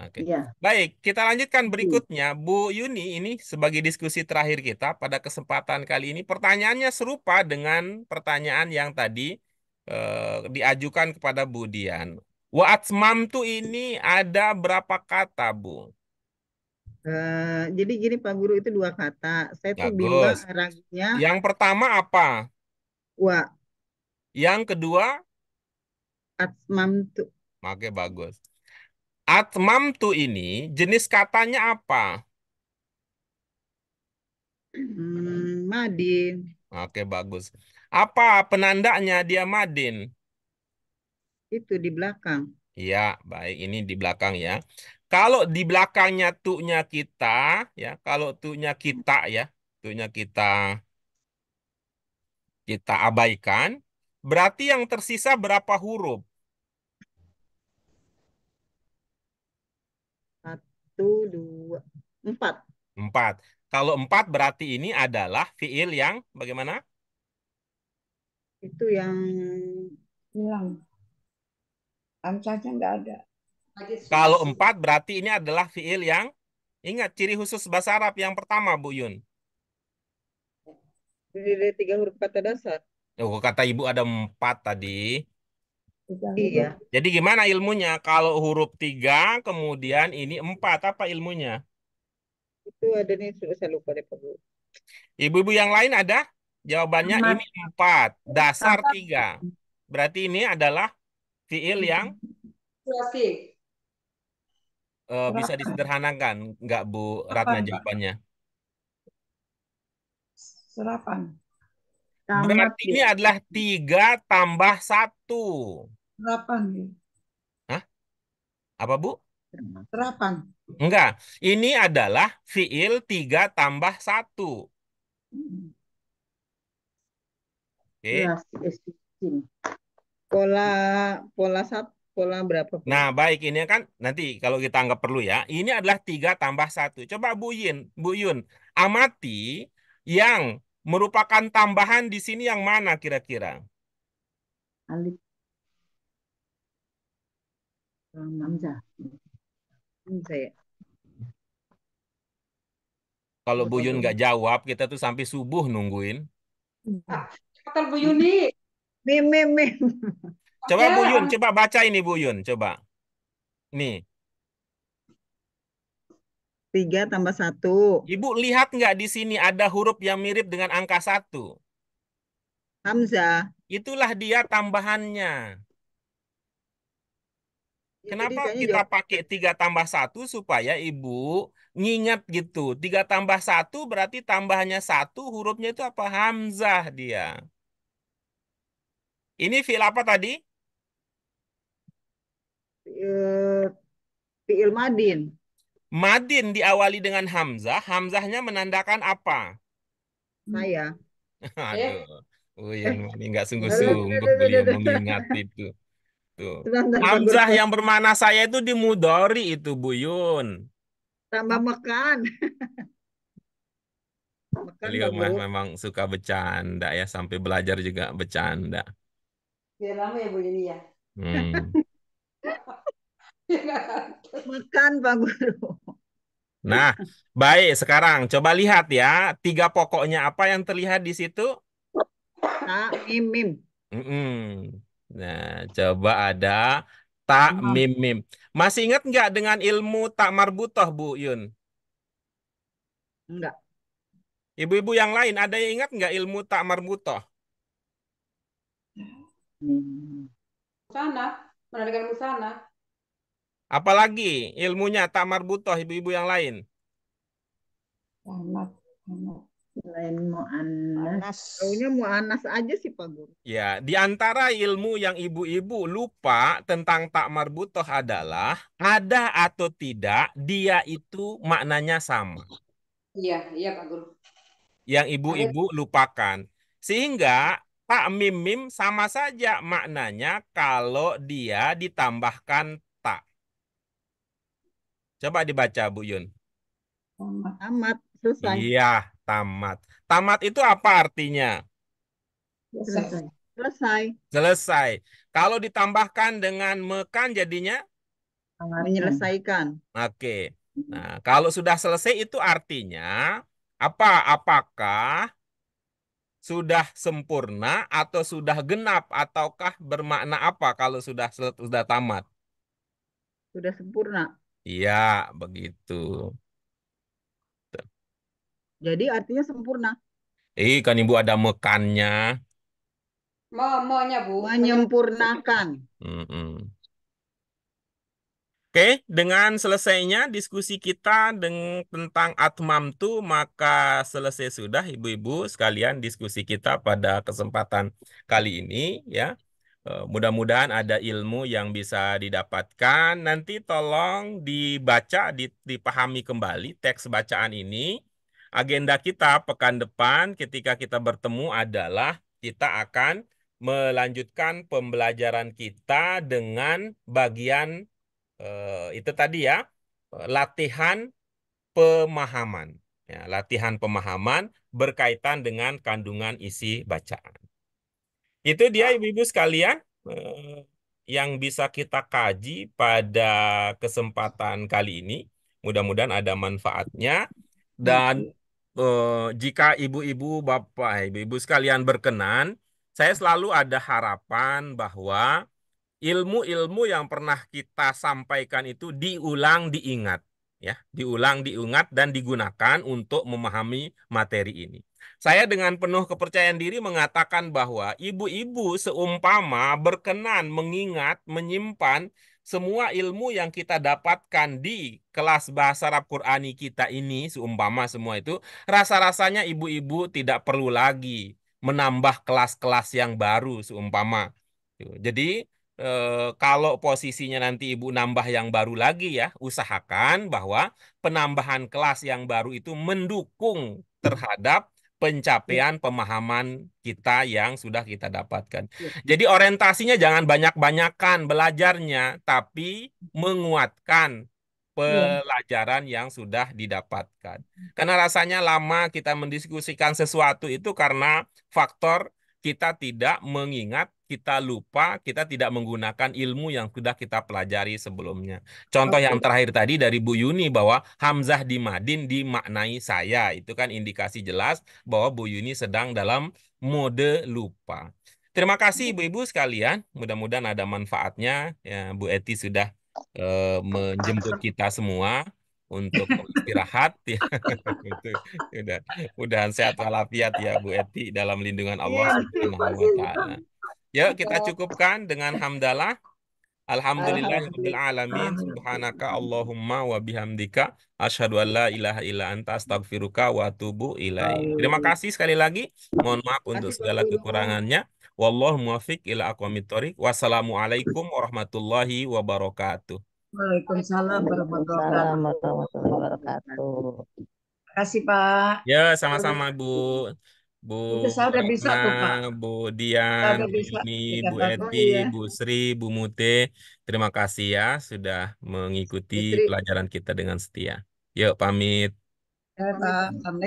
oke. ya. Baik, kita lanjutkan berikutnya. Bu Yuni, ini sebagai diskusi terakhir kita pada kesempatan kali ini, pertanyaannya serupa dengan pertanyaan yang tadi diajukan kepada Budian. Wa atmamtu ini ada berapa kata, Bu? Jadi gini Pak Guru, itu dua kata. Saya tuh bimbang Bagus. raginya Yang pertama apa? wa Yang kedua, atmam tuh oke bagus. Atmamtu ini jenis katanya apa? madin. Oke bagus. Apa penandanya dia madin? Itu di belakang. Iya, baik. Ini di belakang ya. Kalau di belakangnya tu'nya kita, ya, kalau tu'nya kita ya, tu'nya kita abaikan, berarti yang tersisa berapa huruf? 4. 4. Kalau 4 berarti ini adalah fiil yang bagaimana? Itu yang Hilang. Amsanya nggak ada. Lagi Kalau masih 4 berarti ini adalah fiil yang, ingat ciri khusus bahasa Arab yang pertama, Bu Yun. dari 3 huruf kata dasar. Oh, kata Ibu ada 4 tadi. Tiga Iya, huruf. Jadi gimana ilmunya? Kalau huruf 3, kemudian ini 4, apa ilmunya? itu ada nih, sudah saya lupa deh Pak Guru. Ibu-ibu yang lain ada? Jawabannya Tamat. ini 4, dasar Tamat. 3. Berarti ini adalah fiil yang situasi. bisa Serapan. disederhanakan, nggak Bu Ratna Serapan, Pak. jawabannya? Serapan. Tamat. Berarti ini adalah 3 tambah 1. Serapan. Ya. Hah? Apa Bu? Serapan. Enggak. Ini adalah fiil 3 tambah 1. Oke. Jelas. Sini. Pola pola sat pola berapa Pak Nah, Guru? baik ini kan nanti kalau kita anggap perlu ya. Ini adalah 3 tambah 1. Coba Bu Yun, amati yang merupakan tambahan di sini yang mana kira-kira? Alif. Hamzah. Saya Kalau Coba Bu Pak Yun Guru. nggak jawab, kita tuh sampai subuh nungguin. Ah, cepetan Bu Yuni. Mim, mim, mim. Coba Oke, Bu Yun, coba baca ini Bu Yun, coba. Nih, 3 tambah 1. Ibu lihat nggak di sini ada huruf yang mirip dengan angka 1? Hamzah. Itulah dia tambahannya. Ya, tadi Kenapa kayaknya kita jawab. pakai 3 tambah 1 supaya Ibu ngingat gitu. 3 tambah 1 berarti tambahnya 1 hurufnya itu apa? Hamzah dia. Ini fiil apa tadi? Eh, Fi'il madin. Madin diawali dengan Hamzah. Hamzahnya menandakan apa? Saya. Aduh, eh, Uyun ini nggak Aduh, sungguh-sungguh aduh, aduh, beliau aduh, aduh. mengingat itu. Tuh. Sebentar, Pak Hamzah Guru. yang bermakna saya itu di mudhari itu Buyun. Tambah makan. Makan, Beliau Pak mah Guru. memang suka bercanda ya, sampai belajar juga bercanda. biar lama ya Bu Yuni ya. Hmm. Makan, Pak Guru. Nah, baik sekarang coba lihat ya, 3 pokoknya apa yang terlihat di situ? Tak, mim, mim. Mm-mm. Nah, coba ada tak Imam. mim mim. Masih ingat nggak dengan ilmu tak marbutoh Bu Yun? Enggak. Ibu-ibu yang lain ada yang ingat nggak ilmu tak marbutoh? Hmm. Musana, menandakan musana. Apalagi ilmunya tak marbutoh ibu-ibu yang lain? Anak, anak. Selain mu'annas. Panas. Taunya mu'anas aja sih, Pak Guru. Ya, di antara ilmu yang ibu-ibu lupa tentang tak marbutoh adalah ada atau tidak dia itu maknanya sama. Iya, iya Pak Guru. Yang Ada ibu-ibu lupakan. Sehingga tak mim mim sama saja maknanya kalau dia ditambahkan tak. Coba dibaca Bu Yun. Anak. Tamat. Selesai. Iya, tamat. Tamat itu apa artinya? Selesai. Selesai. Selesai. Selesai. Kalau ditambahkan dengan mekan jadinya Pengertian. Menyelesaikan. oke. Nah, kalau sudah selesai itu artinya apa? Apakah sudah sempurna atau sudah genap ataukah bermakna apa kalau sudah tamat? Sudah sempurna. Iya, begitu. Jadi artinya sempurna. Kan Ibu ada mekannya. Momonya Bu, Menyempurnakan. Mm-mm. Oke, dengan selesainya diskusi kita tentang atmamtu, maka selesai sudah ibu-ibu sekalian diskusi kita pada kesempatan kali ini ya. Mudah-mudahan ada ilmu yang bisa didapatkan. Nanti tolong dibaca, dipahami kembali teks bacaan ini. Agenda kita pekan depan ketika kita bertemu adalah kita akan melanjutkan pembelajaran kita dengan bagian itu tadi ya, latihan pemahaman. Ya, latihan pemahaman berkaitan dengan kandungan isi bacaan. Itu dia ibu-ibu sekalian yang bisa kita kaji pada kesempatan kali ini. Mudah-mudahan ada manfaatnya. Dan jika ibu-ibu, bapak, ibu-ibu sekalian berkenan, saya selalu ada harapan bahwa ilmu-ilmu yang pernah kita sampaikan itu diulang diingat ya, diulang diingat dan digunakan untuk memahami materi ini. Saya dengan penuh kepercayaan diri mengatakan bahwa ibu-ibu seumpama berkenan mengingat, menyimpan semua ilmu yang kita dapatkan di kelas bahasa Arab Qurani kita ini, seumpama semua itu, rasa-rasanya ibu-ibu tidak perlu lagi menambah kelas-kelas yang baru seumpama. Jadi kalau posisinya nanti Ibu nambah yang baru lagi ya, usahakan bahwa penambahan kelas yang baru itu mendukung terhadap pencapaian pemahaman kita yang sudah kita dapatkan. Jadi orientasinya jangan banyak-banyakan belajarnya, tapi menguatkan pelajaran yang sudah didapatkan. Karena rasanya lama kita mendiskusikan sesuatu itu karena faktor kita tidak mengingat, kita lupa, kita tidak menggunakan ilmu yang sudah kita pelajari sebelumnya. Contoh yang terakhir tadi dari Bu Yuni bahwa Hamzah di Madin dimaknai saya. Itu kan indikasi jelas bahwa Bu Yuni sedang dalam mode lupa. Terima kasih ibu-ibu sekalian. Mudah-mudahan ada manfaatnya. Ya, Bu Eti sudah menjemput kita semua untuk istirahat ya. Mudahan sehat walafiat ya Bu Eti dalam lindungan Allah Subhanahu wa taala. Yuk kita cukupkan dengan hamdalah. Alhamdulillahirabbil alamin. Subhanaka Allahumma wa bihamdika asyhadu an la ilaha illa anta astaghfiruka wa atubu ilaik. Terima kasih sekali lagi. Mohon maaf untuk segala kekurangannya. Wallahu muwaffiq ila aqwamit thoriq. Wassalamualaikum warahmatullahi wabarakatuh. Waalaikumsalam warahmatullahi Waalaikumsalam wabarakatuh. warahmatullahi wabarakatuh. Terima kasih Pak. Ya, sama-sama Bu. Bu Itu saya udah bisa tuh Pak. Retna, Bu Saya Dian, udah Bu bisa Yuni, Bu dikatakan Eti, ya. Bu Sri, Bu Mute. Terima kasih ya sudah mengikuti Istri. pelajaran kita dengan setia. Yuk, pamit. Ya Pak. Assalamualaikum.